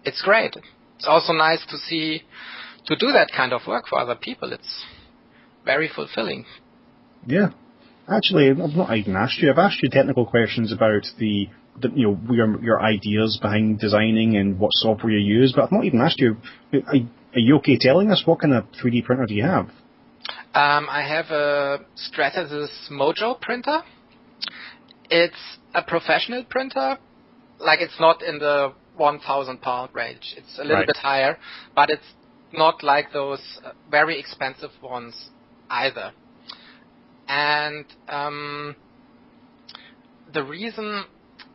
it's great. It's also nice to do that kind of work for other people. It's very fulfilling. Yeah. Actually, I've not even asked you. I've asked you technical questions about your ideas behind designing and what software you use, but I've not even asked you, are you okay telling us what kind of 3D printer do you have? I have a Stratasys Mojo printer. It's a professional printer. Like, it's not in the 1,000 pound range. It's a little bit higher, but it's not like those very expensive ones either. And the reason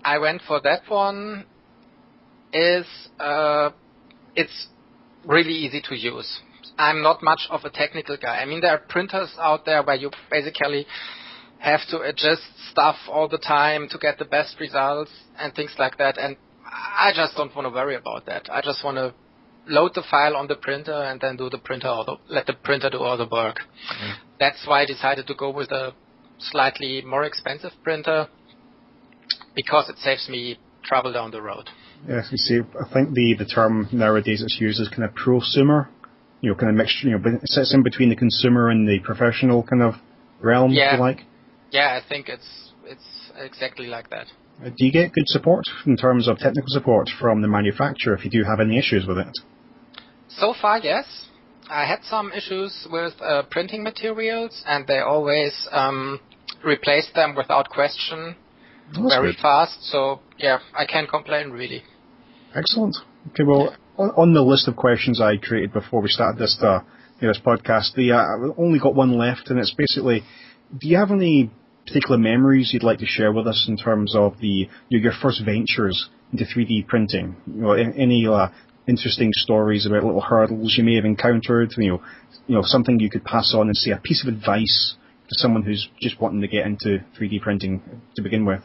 I went for that one is it's really easy to use. I'm not much of a technical guy. I mean, there are printers out there where you basically have to adjust stuff all the time to get the best results and things like that. And I just don't want to worry about that. I just want to load the file on the printer and then let the printer do all the work. Mm. That's why I decided to go with a slightly more expensive printer, because it saves me trouble down the road. Yes, you see, I think the term nowadays that's used is kind of prosumer, kind of mixture, but it sits in between the consumer and the professional kind of realm, if you like. Yeah, I think it's exactly like that. Do you get good support in terms of technical support from the manufacturer if you do have any issues with it? So far, yes. I had some issues with printing materials, and they always replaced them without question very fast. So, yeah, I can't complain, really. Excellent. Okay, well, on the list of questions I created before we started this podcast, I've only got one left, and it's basically, do you have any particular memories you'd like to share with us in terms of your first ventures into 3D printing? Any interesting stories about little hurdles you may have encountered? Something you could pass on and say, a piece of advice to someone who's just wanting to get into 3D printing to begin with.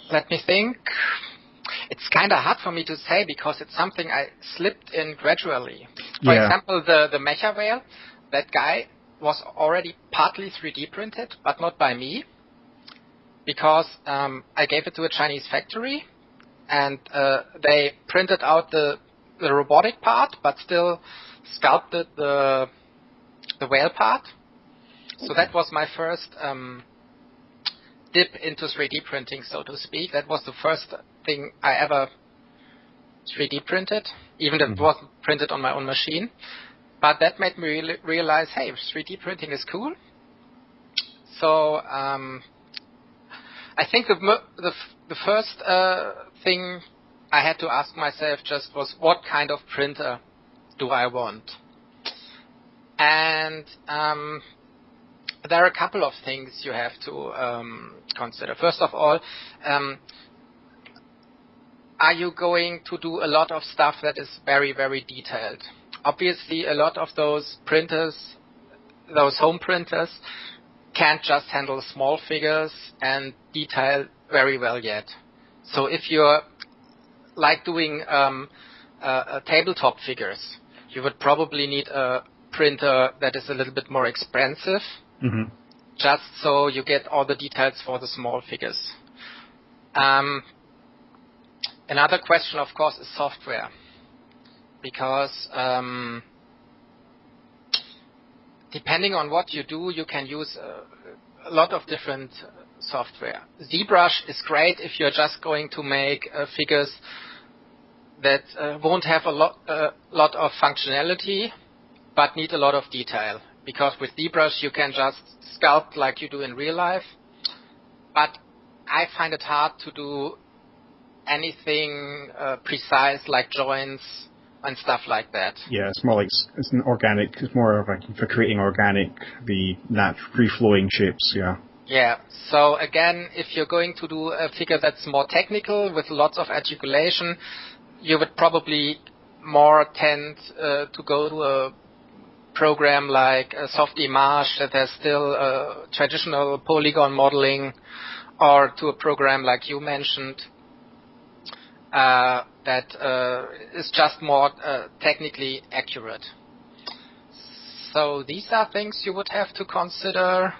Let me think. It's kind of hard for me to say because it's something I slipped in gradually. For example, the Mechawhale, that guy was already partly 3D printed, but not by me, because I gave it to a Chinese factory, and they printed out the robotic part, but still sculpted the whale part. So that was my first dip into 3D printing, so to speak. That was the first thing I ever 3D printed, even if it wasn't printed on my own machine. But that made me realize, hey, 3D printing is cool. So I think the first thing I had to ask myself just was, what kind of printer do I want? And there are a couple of things you have to consider. First of all, are you going to do a lot of stuff that is very, very detailed? Obviously, a lot of those printers, those home printers, can't just handle small figures and detail very well yet. So if you're like doing tabletop figures, you would probably need a printer that is a little bit more expensive, just so you get all the details for the small figures. Another question, of course, is software, because depending on what you do, you can use a lot of different software. ZBrush is great if you're just going to make figures that won't have a lot of functionality, but need a lot of detail. Because with ZBrush you can just sculpt like you do in real life. But I find it hard to do anything precise like joints and stuff like that. Yeah, it's more like it's more of for creating organic, the natural free-flowing shapes. Yeah. Yeah. So again, if you're going to do a figure that's more technical with lots of articulation, you would probably more tend to go to a program like Softimage that has still traditional polygon modeling, or to a program like you mentioned that is just more technically accurate. So these are things you would have to consider.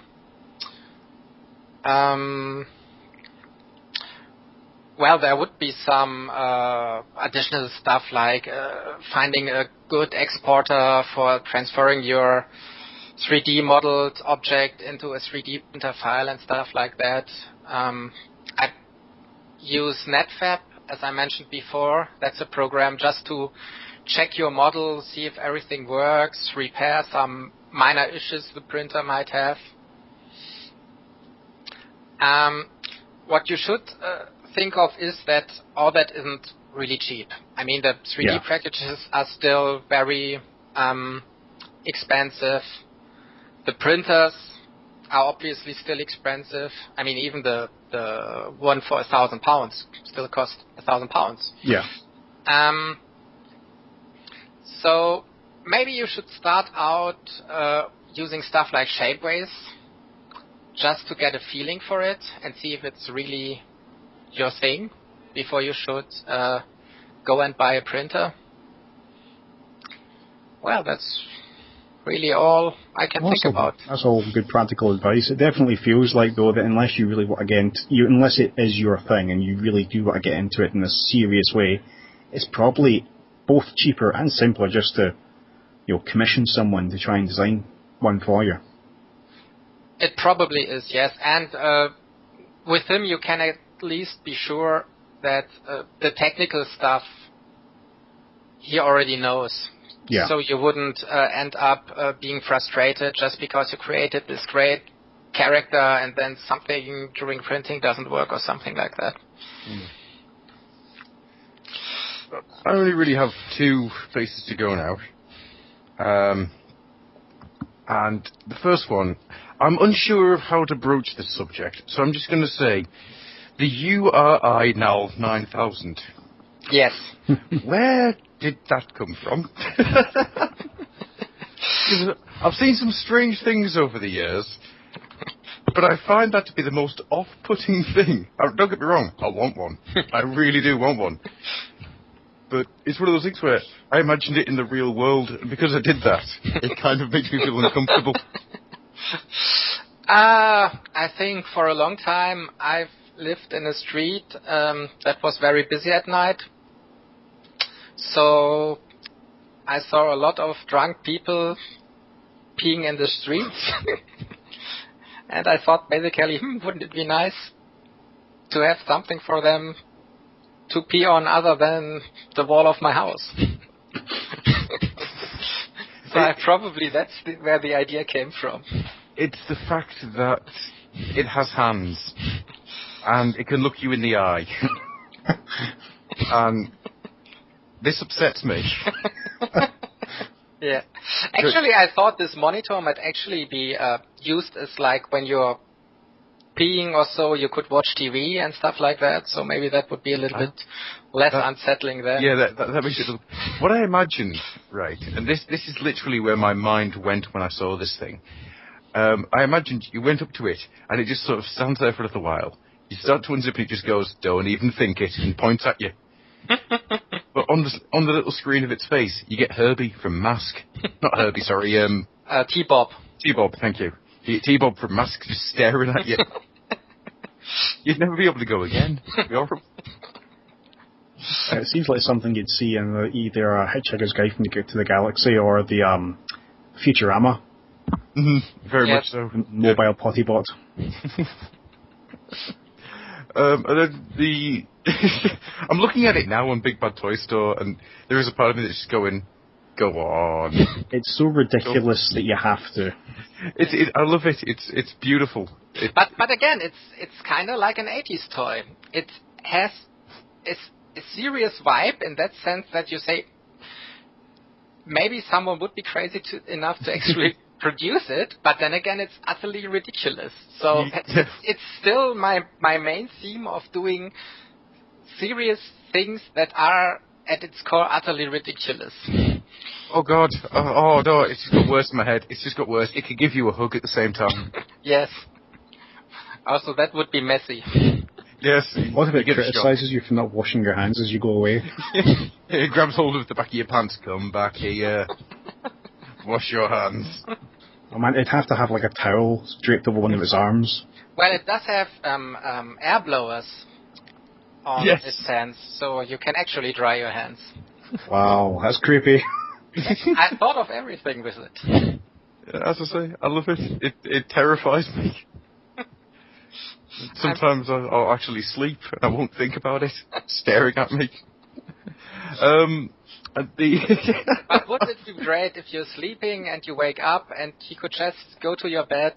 Well, there would be some additional stuff like finding a good exporter for transferring your 3D modeled object into a 3D printer file and stuff like that. I use NetFab, as I mentioned before. That's a program just to check your model, see if everything works, repair some minor issues the printer might have. What you should think of is that all that isn't really cheap. I mean, the 3D packages are still very expensive. The printers are obviously still expensive. I mean, even the one for £1,000 still cost £1,000. Yeah. So maybe you should start out using stuff like Shapeways, just to get a feeling for it and see if it's really your thing before you should go and buy a printer. Well, that's really all I can think about. That's all good practical advice. It definitely feels like, though, that unless you really want to get into, unless it is your thing and you really do want to get into it in a serious way, it's probably both cheaper and simpler just to, commission someone to try and design one for you. It probably is, yes. And with him, you can at least be sure that the technical stuff he already knows. Yeah. So you wouldn't end up being frustrated just because you created this great character and then something during printing doesn't work or something like that. I only really have two places to go now. And the first one, I'm unsure of how to broach this subject, so I'm just going to say, the URI NAL 9000. Yes. Where did that come from? I've seen some strange things over the years, but I find that to be the most off-putting thing. Don't get me wrong, I want one. I really do want one. But it's one of those things where I imagined it in the real world, and because I did that, it kind of makes me feel uncomfortable. I think for a long time I've lived in a street that was very busy at night. So I saw a lot of drunk people peeing in the streets. And I thought basically, wouldn't it be nice to have something for them to pee on other than the wall of my house? So that's where the idea came from. It's the fact that it has hands, and it can look you in the eye. And this upsets me. Yeah. Actually, I thought this monitor might actually be used as like when you're peeing or so, you could watch TV and stuff like that. So maybe that would be a little bit less unsettling there. Yeah, that makes it. What I imagined, right, and this is literally where my mind went when I saw this thing. I imagined you went up to it and it just sort of stands there for a little while. You start to unzip and it just goes, "Don't even think it," and points at you. But on the little screen of its face, you get Herbie from Mask. Not Herbie, sorry. T-Bob. T-Bob, thank you. T-Bob from Mask just staring at you. You'd never be able to go again. It'd be horrible. It seems like something you'd see in either Hitchhiker's Guide to the Galaxy or the Futurama. Mm-hmm. Very much so. Mobile potty bot. And then I'm looking at it now on Big Bad Toy Store, and there is a part of me that's just going, go on. It's so ridiculous that you have to. I love it. It's beautiful. But again, it's kind of like an 80s toy. It has a serious vibe in that sense that you say maybe someone would be crazy enough to actually produce it, but then again, it's utterly ridiculous. So it's still my main theme of doing serious things that are at its core utterly ridiculous. Oh God! Oh no! It's just got worse in my head. It's just got worse. It could give you a hug at the same time. Yes. Also, that would be messy. Yes. What if it criticises you for not washing your hands as you go away? It grabs hold of the back of your pants. Come back here. Wash your hands. Oh man, it'd have to have like a towel draped over one of its arms. Well, it does have air blowers on its hands, so you can actually dry your hands. Wow, that's creepy. I thought of everything with it. As I say, I love it. It terrifies me. Sometimes I'll actually sleep and I won't think about it, staring at me. But wouldn't it be great if you're sleeping and you wake up and he could just go to your bed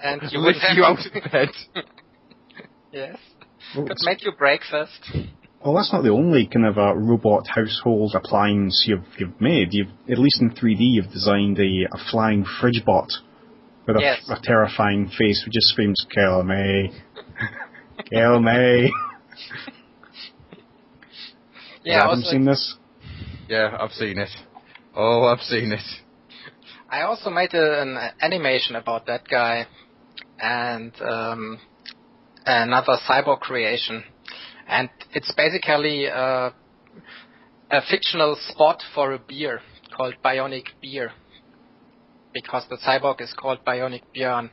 and you would have you out of bed? Yes. Could make you breakfast. Well, that's not the only kind of robot household appliance you've made. At least in 3D, you've designed a flying fridge bot with a terrifying face who just screams, "Kill me, kill me." Yeah, you haven't seen this? Yeah, I've seen it. Oh, I've seen it. I also made an animation about that guy and another cyborg creation. And it's basically a fictional spot for a beer called Bionic Beer. Because the cyborg is called Bionic Björn.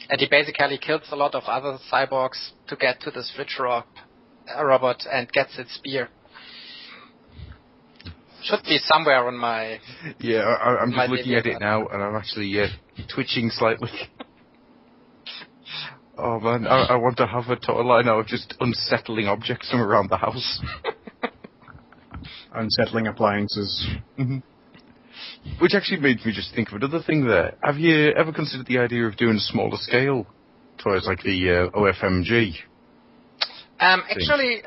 And he basically kills a lot of other cyborgs to get to this fridge robot and gets its beer. Should be somewhere on my... Yeah, I'm just looking at it now, and I'm actually twitching slightly. Oh man, I want to have a total line now of just unsettling objects from around the house. Unsettling appliances. Mm-hmm. Which actually made me just think of another thing there. Have you ever considered the idea of doing smaller scale toys like the OFMG? Actually,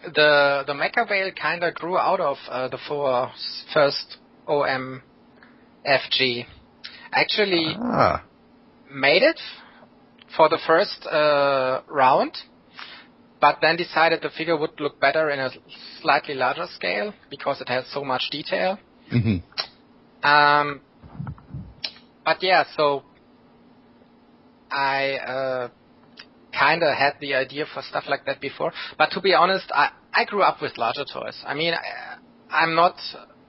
the Mechawhale kind of grew out of the first OMFG. Actually made it for the first round, but then decided the figure would look better in a slightly larger scale because it has so much detail. Mm-hmm. But yeah, so I kind of had the idea for stuff like that before. But to be honest, I grew up with larger toys. I mean, I'm not...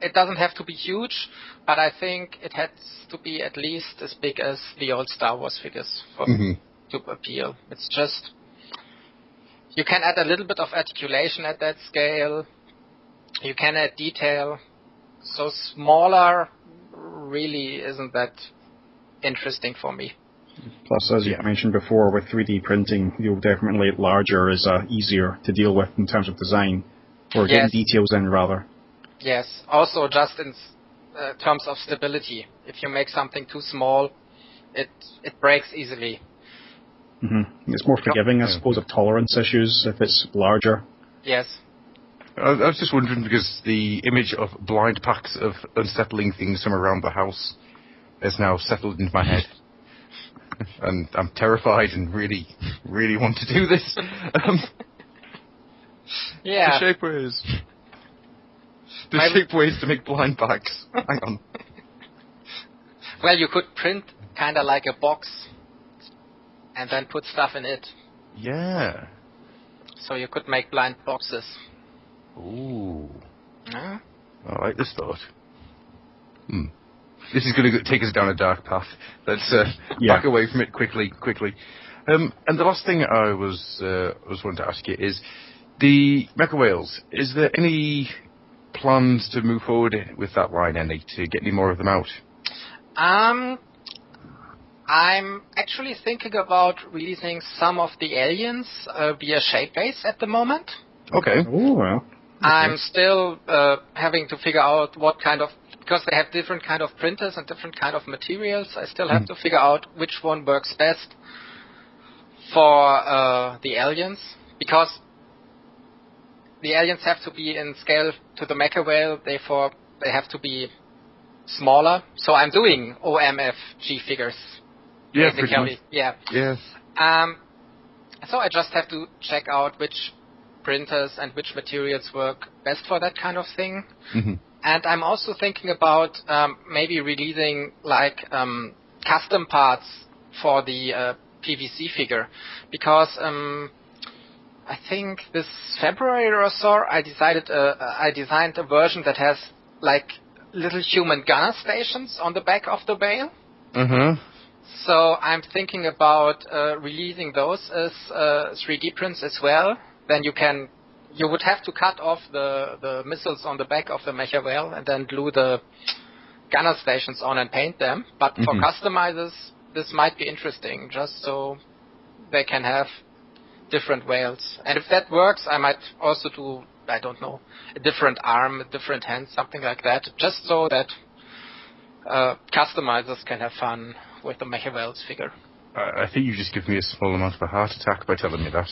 It doesn't have to be huge, but I think it has to be at least as big as the old Star Wars figures for to appeal. It's just... You can add a little bit of articulation at that scale. You can add detail. So smaller really isn't that interesting for me. Plus, as you mentioned before, with 3D printing, definitely larger is easier to deal with in terms of design, or getting details in, rather. Yes, also just in terms of stability. If you make something too small, it breaks easily. Mm-hmm. It's more forgiving, I suppose, of tolerance issues if it's larger. Yes. I was just wondering, because the image of blind packs of unsettling things from around the house has now settled into my head. And I'm terrified and really, really want to do this. Yeah. The shapeways to make blind packs. Hang on. Well, you could print kind of like a box and then put stuff in it. Yeah. So you could make blind boxes. Ooh. Yeah. I like this thought. This is going to take us down a dark path. Let's back away from it quickly. And the last thing I was wanting to ask you is the Mechawhales. Is there any plans to move forward with that line to get any more of them out? I'm actually thinking about releasing some of the aliens via Shapebase at the moment. Okay. Oh, well. Okay. I'm still having to figure out what kind of, because they have different kind of printers and different kind of materials. I still have to figure out which one works best for the aliens, because the aliens have to be in scale to the Mechawhale, therefore they have to be smaller. So I'm doing OMFG figures. Yeah, basically. Yeah. So I just have to check out which printers and which materials work best for that kind of thing. Mm-hmm. And I'm also thinking about maybe releasing like custom parts for the PVC figure, because I think this February or so I designed a version that has like little human gunner stations on the back of the bale. Mm-hmm. So I'm thinking about releasing those as 3D prints as well. Then you would have to cut off the missiles on the back of the Mechawhale and then glue the gunner stations on and paint them. But for customizers, this might be interesting, just so they can have different whales. And if that works, I might also do, I don't know, a different arm, a different hand, something like that, just so that customizers can have fun with the Mechawhales figure. I think you just give me a small amount of a heart attack by telling me that.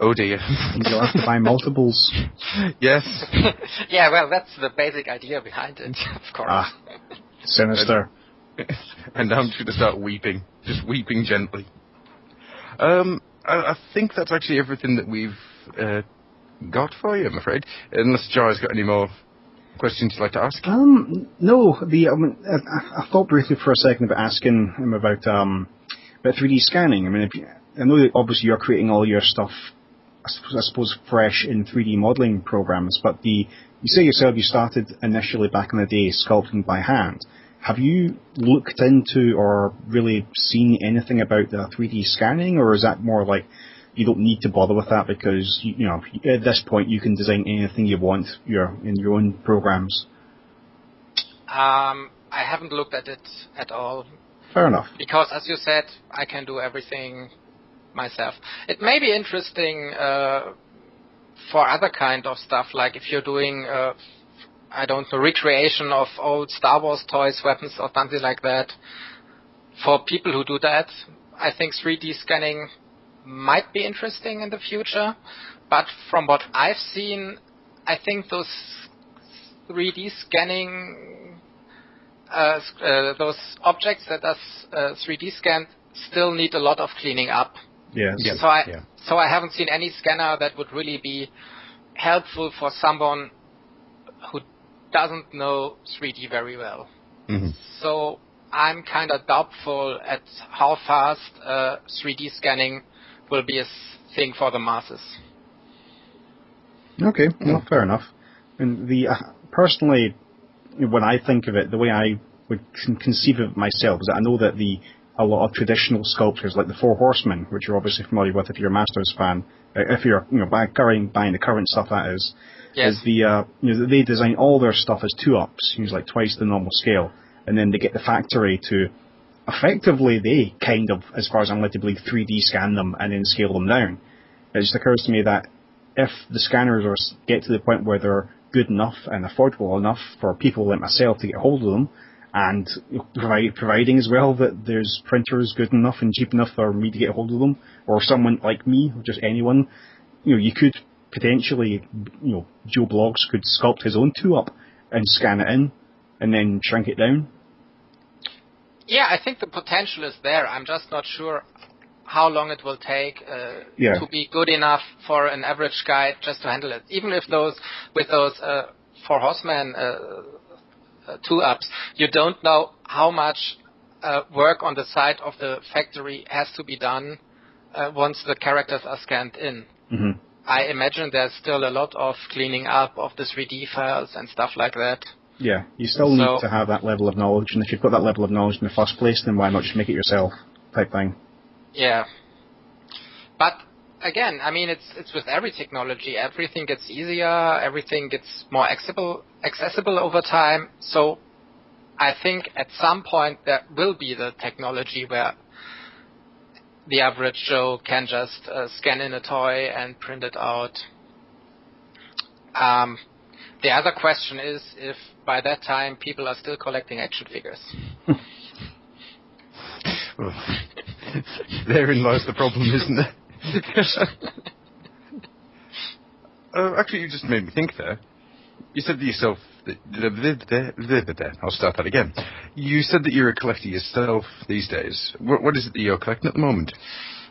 Oh dear. You'll have to buy multiples. Yes. Yeah, well, that's the basic idea behind it, of course. Sinister. And now I'm just going to start weeping. Just weeping gently. I think that's actually everything that we've got for you, I'm afraid. Unless Jar's got any more questions you'd like to ask? No. I thought briefly for a second about asking him about 3D scanning. I mean, I know that obviously you're creating all your stuff, I suppose, fresh in 3D modelling programs, but you say yourself you started initially back in the day sculpting by hand. Have you looked into or really seen anything about the 3D scanning, or is that more like you don't need to bother with that because you know at this point you can design anything you want in your own programs? I haven't looked at it at all. Fair enough. Because, as you said, I can do everything myself. It may be interesting for other kind of stuff, like if you're doing, I don't know, recreation of old Star Wars toys, weapons, or something like that. For people who do that, I think 3D scanning might be interesting in the future. But from what I've seen, I think those 3D scanning, those objects that are 3D scanned still need a lot of cleaning up. Yes. Yeah. So I haven't seen any scanner that would really be helpful for someone who doesn't know 3D very well. Mm-hmm. So I'm kind of doubtful at how fast 3D scanning will be a thing for the masses. Okay, well, fair enough. And personally, when I think of it, the way I would conceive of it myself is that I know that a lot of traditional sculptures, like the Four Horsemen, which you're obviously familiar with if you're a Masters fan, if you're buying the current stuff, that is, yes. is they design all their stuff as 2-ups, like twice the normal scale, and then they get the factory to effectively, they kind of, as far as I'm led to believe, 3D scan them and then scale them down. It just occurs to me that if the scanners get to the point where they're good enough and affordable enough for people like myself to get hold of them, and providing as well that there's printers good enough and cheap enough for me to get hold of them, or someone like me, or just anyone, you could potentially, Joe Bloggs could sculpt his own 2-up and scan it in and then shrink it down. Yeah, I think the potential is there. I'm just not sure how long it will take to be good enough for an average guy just to handle it. Even if with those Four Horsemen 2-ups, you don't know how much work on the side of the factory has to be done once the characters are scanned in. Mm-hmm. I imagine there's still a lot of cleaning up of the 3D files and stuff like that. Yeah, you still need to have that level of knowledge, and if you've got that level of knowledge in the first place, then why not just make it yourself, type thing. Yeah. But again, I mean, it's with every technology. Everything gets easier, everything gets more accessible over time. So I think at some point there will be the technology where the average Joe can just scan in a toy and print it out. The other question is if by that time people are still collecting action figures. Well, therein lies the problem, isn't it? Actually, you just made me think there. You said to yourself that... I'll start that again. You said that you're a collector yourself these days. What is it that you're collecting at the moment?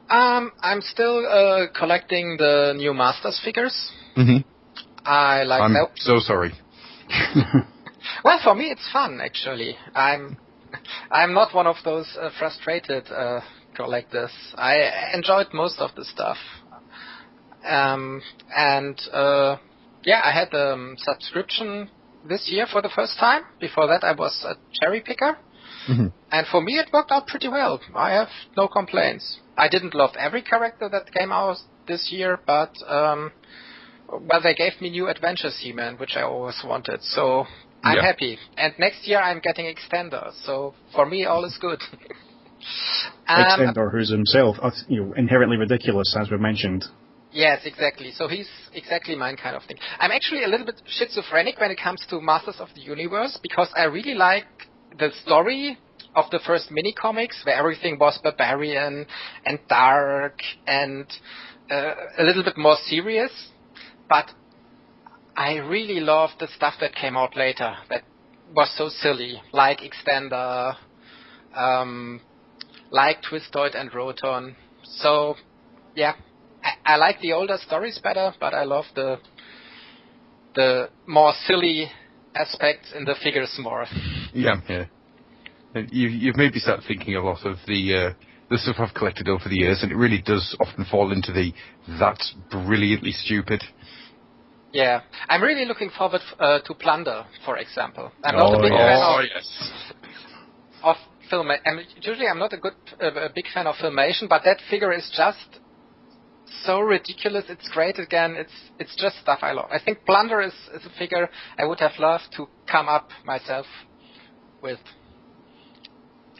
I'm still collecting the new Masters figures. Mm-hmm. I'm so sorry. Well, for me it's fun, actually. I'm not one of those frustrated collectors. I enjoyed most of the stuff. Yeah, I had a subscription this year for the first time. Before that I was a cherry picker. Mm-hmm. And for me it worked out pretty well. I have no complaints. I didn't love every character that came out this year, but well, they gave me new Adventures He-Man, which I always wanted, so I'm happy. And next year I'm getting Extender, so for me all is good. Extender, who's himself, inherently ridiculous, as we mentioned. Yes, exactly. So he's exactly my kind of thing. I'm actually a little bit schizophrenic when it comes to Masters of the Universe, because I really like the story of the first mini-comics, where everything was barbarian and dark and a little bit more serious. But I really love the stuff that came out later that was so silly, like Extender, like Twistoid and Roton. So, yeah, I like the older stories better, but I love the more silly aspects in the figures more. Yeah. You've made me start thinking a lot of the stuff I've collected over the years, and it really does often fall into that's brilliantly stupid. Yeah, I'm really looking forward to Plunder, for example. I'm not a big fan of film. Usually, I'm not a big fan of Filmation, but that figure is just so ridiculous. It's great again. It's just stuff I love. I think Plunder is a figure I would have loved to come up myself with.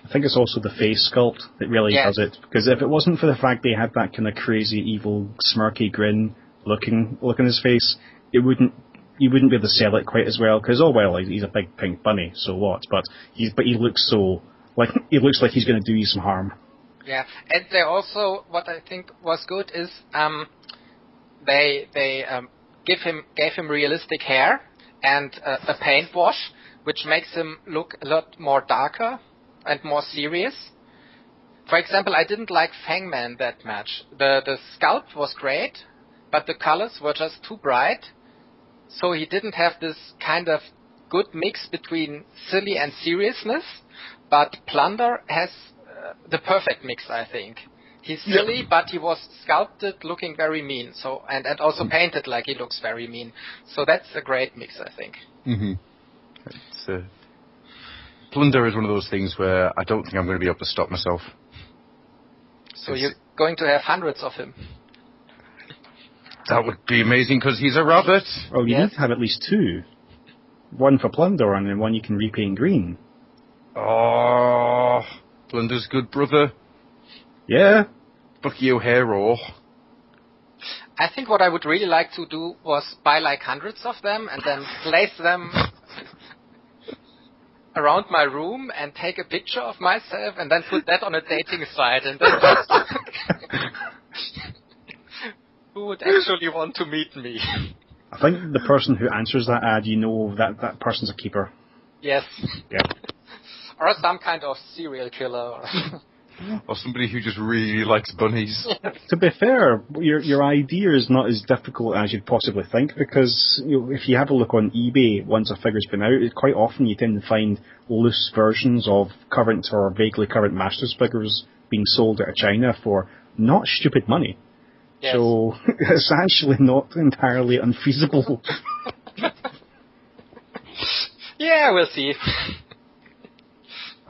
I think it's also the face sculpt that really does it. Because if it wasn't for the fact they had that kind of crazy, evil, smirky grin looking in his face, you wouldn't be able to sell it quite as well. Because he's a big pink bunny, so what? But he looks like he's going to do you some harm. Yeah, and they also, what I think was good is they gave him realistic hair and a paint wash, which makes him look a lot more darker and more serious. For example, I didn't like Fangman that much. The sculpt was great, but the colors were just too bright, so he didn't have this kind of good mix between silly and seriousness. But Plunder has the perfect mix, I think. He's silly, but he was sculpted looking very mean. So and also painted like he looks very mean. So that's a great mix, I think. Mm-hmm. Plunder is one of those things where I don't think I'm going to be able to stop myself. So you're going to have hundreds of him. That would be amazing, because he's a rabbit. Well, you need to have at least two. One for Plunder, and then one you can repaint green. Oh, Plunder's good brother. Yeah. Bucky O'Hare. I think what I would really like to do was buy like hundreds of them and then place them around my room and take a picture of myself and then put that on a dating site and then who would actually want to meet me? I think the person who answers that ad, that person's a keeper. Yes. Yeah. Or some kind of serial killer. Or somebody who just really likes bunnies. To be fair, your idea is not as difficult as you'd possibly think, because if you have a look on eBay once a figure's been out, quite often you tend to find loose versions of current or vaguely current Masters figures being sold out of China for not stupid money. Yes. So it's actually not entirely unfeasible. Yeah, we'll see.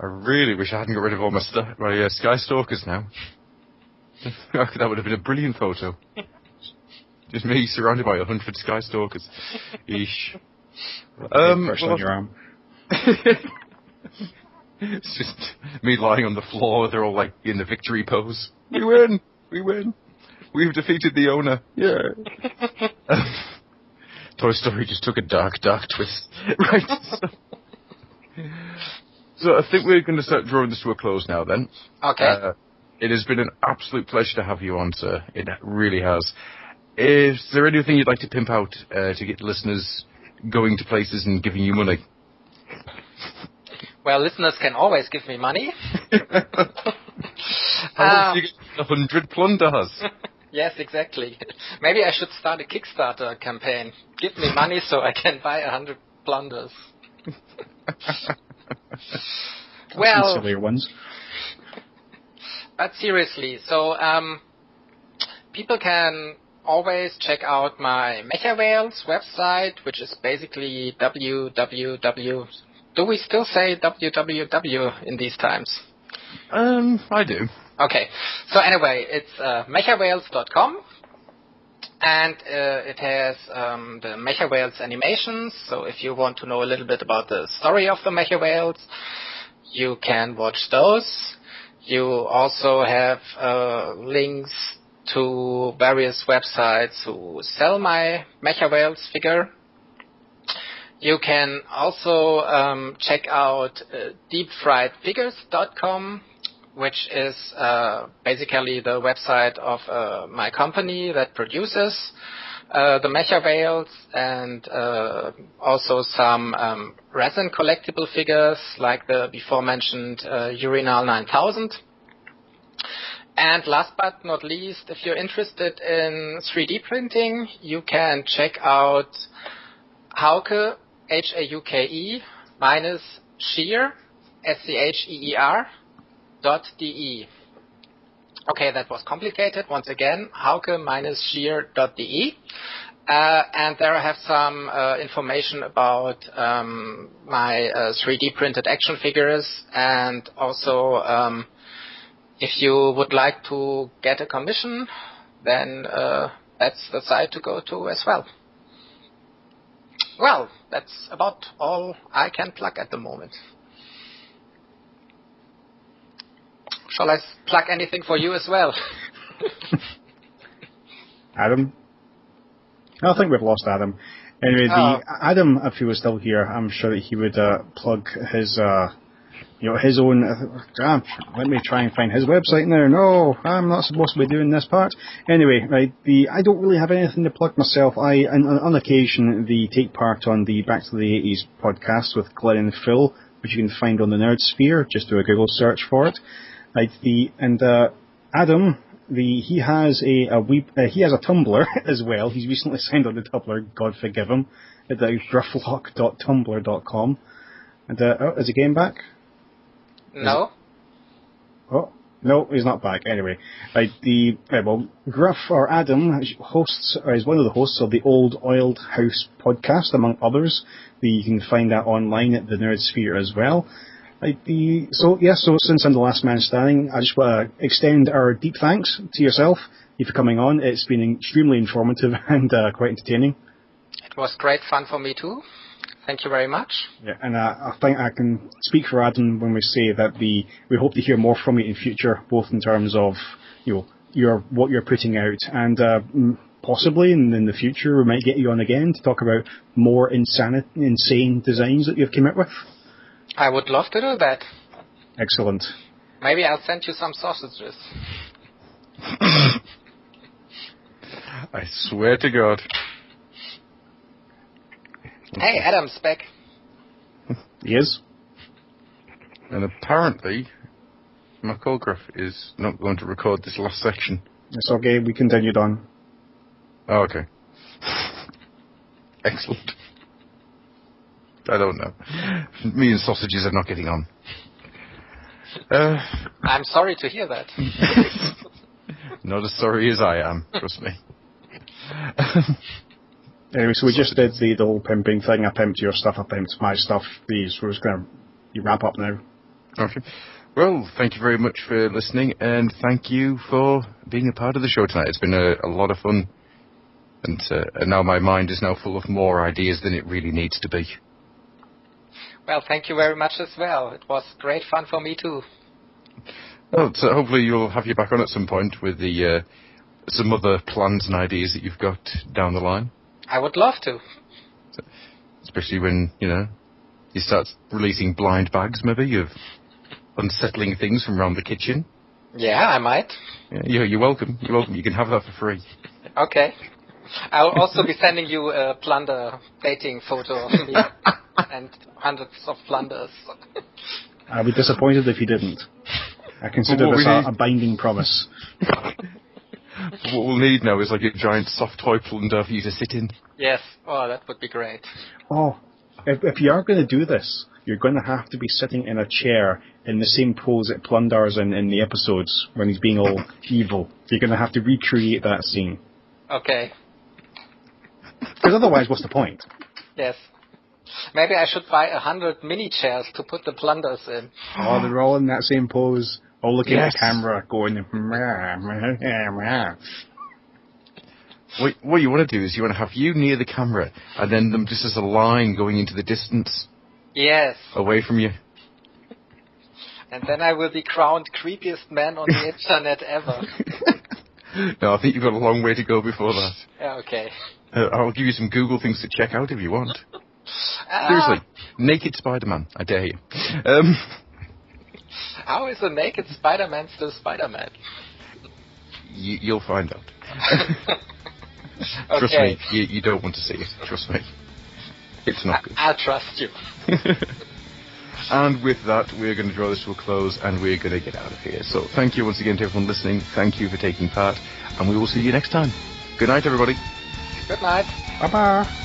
I really wish I hadn't got rid of all my Sky Stalkers now. That would have been a brilliant photo. Just me surrounded by 100 Sky Stalkers. Eesh. On your arm. It's just me lying on the floor. They're all like in the victory pose. We win. We win. We've defeated the owner. Yeah. Toy Story just took a dark twist. Right. So I think we're going to start drawing this to a close now then. Okay. It has been an absolute pleasure to have you on, sir. It really has. Is there anything you'd like to pimp out to get listeners going to places and giving you money? Well, listeners can always give me money. How do you get 100 plunders? Yes, exactly. Maybe I should start a Kickstarter campaign. Give me money so I can buy 100 plunders. Well, sillier ones. But seriously, so people can always check out my Mechawhales website, which is basically www. Do we still say www in these times? I do. Okay. So anyway, it's mechawhales.com. And it has the Mechawhales animations. So if you want to know a little bit about the story of the Mechawhales, you can watch those. You also have links to various websites who sell my Mechawhales figure. You can also check out deepfriedfigures.com, which is basically the website of my company that produces the Mechawhales, and also some resin collectible figures like the before mentioned Urinal 9000. And last but not least, if you're interested in 3D printing, you can check out Hauke, Hauke, minus Scheer, Scheer, .de. Okay, that was complicated. Once again, Hauke-Scheer.de. And there I have some information about my 3D printed action figures, and also if you would like to get a commission, then that's the site to go to as well. Well, that's about all I can plug at the moment. Shall I plug anything for you as well? Adam? I think we've lost Adam. Anyway, Adam, if he was still here, I'm sure that he would plug his, his own. Let me try and find his website now. No, I'm not supposed to be doing this part. Anyway, right, I don't really have anything to plug myself. On occasion, take part on the Back to the 80s podcast with Glenn and Phil, which you can find on the Nerd Sphere. Just do a Google search for it. Adam, he has a Tumblr as well. He's recently signed on the Tumblr, God forgive him, at grufflock.tumblr.com. And is he getting back? No. No, he's not back. Anyway, Gruff, or Adam, is one of the hosts of the Old Oiled House podcast, among others. You can find that online at the Nerd Sphere as well. So since I'm the last man standing, I just want to extend our deep thanks to yourself for coming on. It's been extremely informative and quite entertaining. It was great fun for me too. Thank you very much. Yeah, and I think I can speak for Adam when we say that we hope to hear more from you in future, both in terms of what you're putting out, and possibly in the future we might get you on again to talk about more insane designs that you've come up with. I would love to do that. Excellent. Maybe I'll send you some sausages. I swear to God. Hey, Adam's back. He is. And apparently, McCulgruff is not going to record this last section. It's okay, we continued on. Oh, okay. Excellent. I don't know. Me and sausages are not getting on. I'm sorry to hear that. not as sorry as I am, trust me. Anyway, so we just did the whole pimping thing. I pimped your stuff, I pimped my stuff. We're just going to wrap up now. Okay. Well, thank you very much for listening, and thank you for being a part of the show tonight. It's been a lot of fun, and now my mind is now full of more ideas than it really needs to be. Well, thank you very much as well. It was great fun for me too. Well, so hopefully you'll have you back on at some point with the some other plans and ideas that you've got down the line. I would love to. Especially when, you start releasing blind bags, maybe, of unsettling things from around the kitchen. Yeah, I might. Yeah, you're welcome. You're welcome. You can have that for free. Okay. I'll also be sending you a plunder dating photo of me and hundreds of plunders. I'd be disappointed if you didn't. I consider this a binding promise. What we'll need now is like a giant soft toy plunder for you to sit in. Yes. Oh, that would be great. Oh, if you are going to do this, you're going to have to be sitting in a chair in the same pose that Plunder's in the episodes when he's being all evil. You're going to have to recreate that scene. Okay. Because otherwise, what's the point? Yes. Maybe I should buy 100 mini chairs to put the plunders in. Oh, they're all in that same pose. All looking at the camera, going, meh, meh, meh. What you want to do is you want to have you near the camera, and then them just as a line going into the distance. Yes. Away from you. And then I will be crowned creepiest man on the internet ever. No, I think you've got a long way to go before that. Yeah, okay. I'll give you some Google things to check out if you want. Seriously, naked Spider-Man, I dare you. How is a naked Spider-Man still Spider-Man? You'll find out. Okay. Trust me, you don't want to see it. Trust me. It's not good. I'll trust you. And with that, we're going to draw this to a close, and we're going to get out of here. So thank you once again to everyone listening. Thank you for taking part, and we will see you next time. Good night, everybody. Good night. Bye-bye.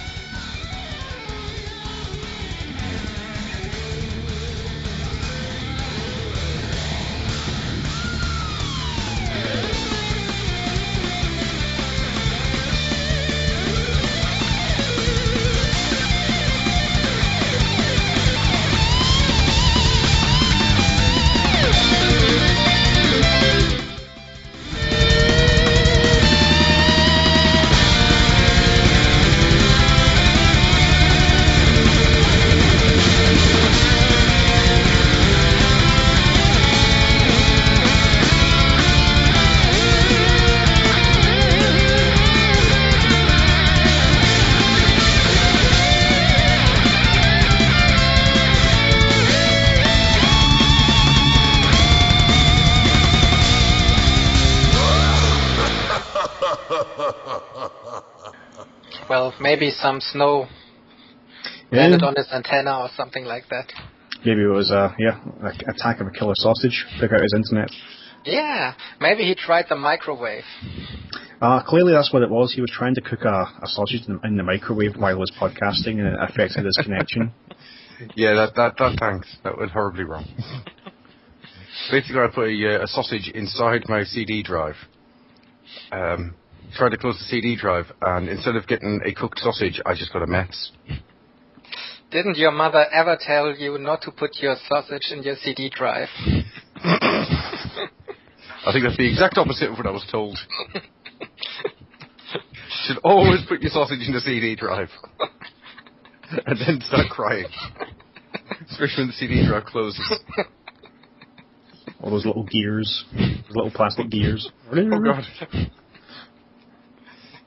Well, maybe some snow landed on his antenna or something like that. Maybe it was attack of a killer sausage. Pick out his internet. Yeah, maybe he tried the microwave. Clearly that's what it was. He was trying to cook a sausage in the microwave while he was podcasting, and it affected his connection. Yeah, that thanks. That went horribly wrong. Basically, I put a sausage inside my CD drive. Tried to close the CD drive, and instead of getting a cooked sausage, I just got a mess. Didn't your mother ever tell you not to put your sausage in your CD drive? I think that's the exact opposite of what I was told. You should always put your sausage in the CD drive. And then start crying. Especially when the CD drive closes. All those little gears. Those little plastic gears. Oh, God.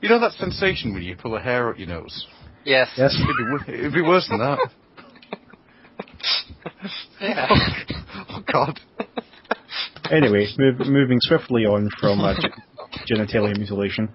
You know that sensation when you pull a hair out your nose? Yes. It'd be worse than that. Yeah. Oh, God. Anyway, moving swiftly on from genitalia mutilation.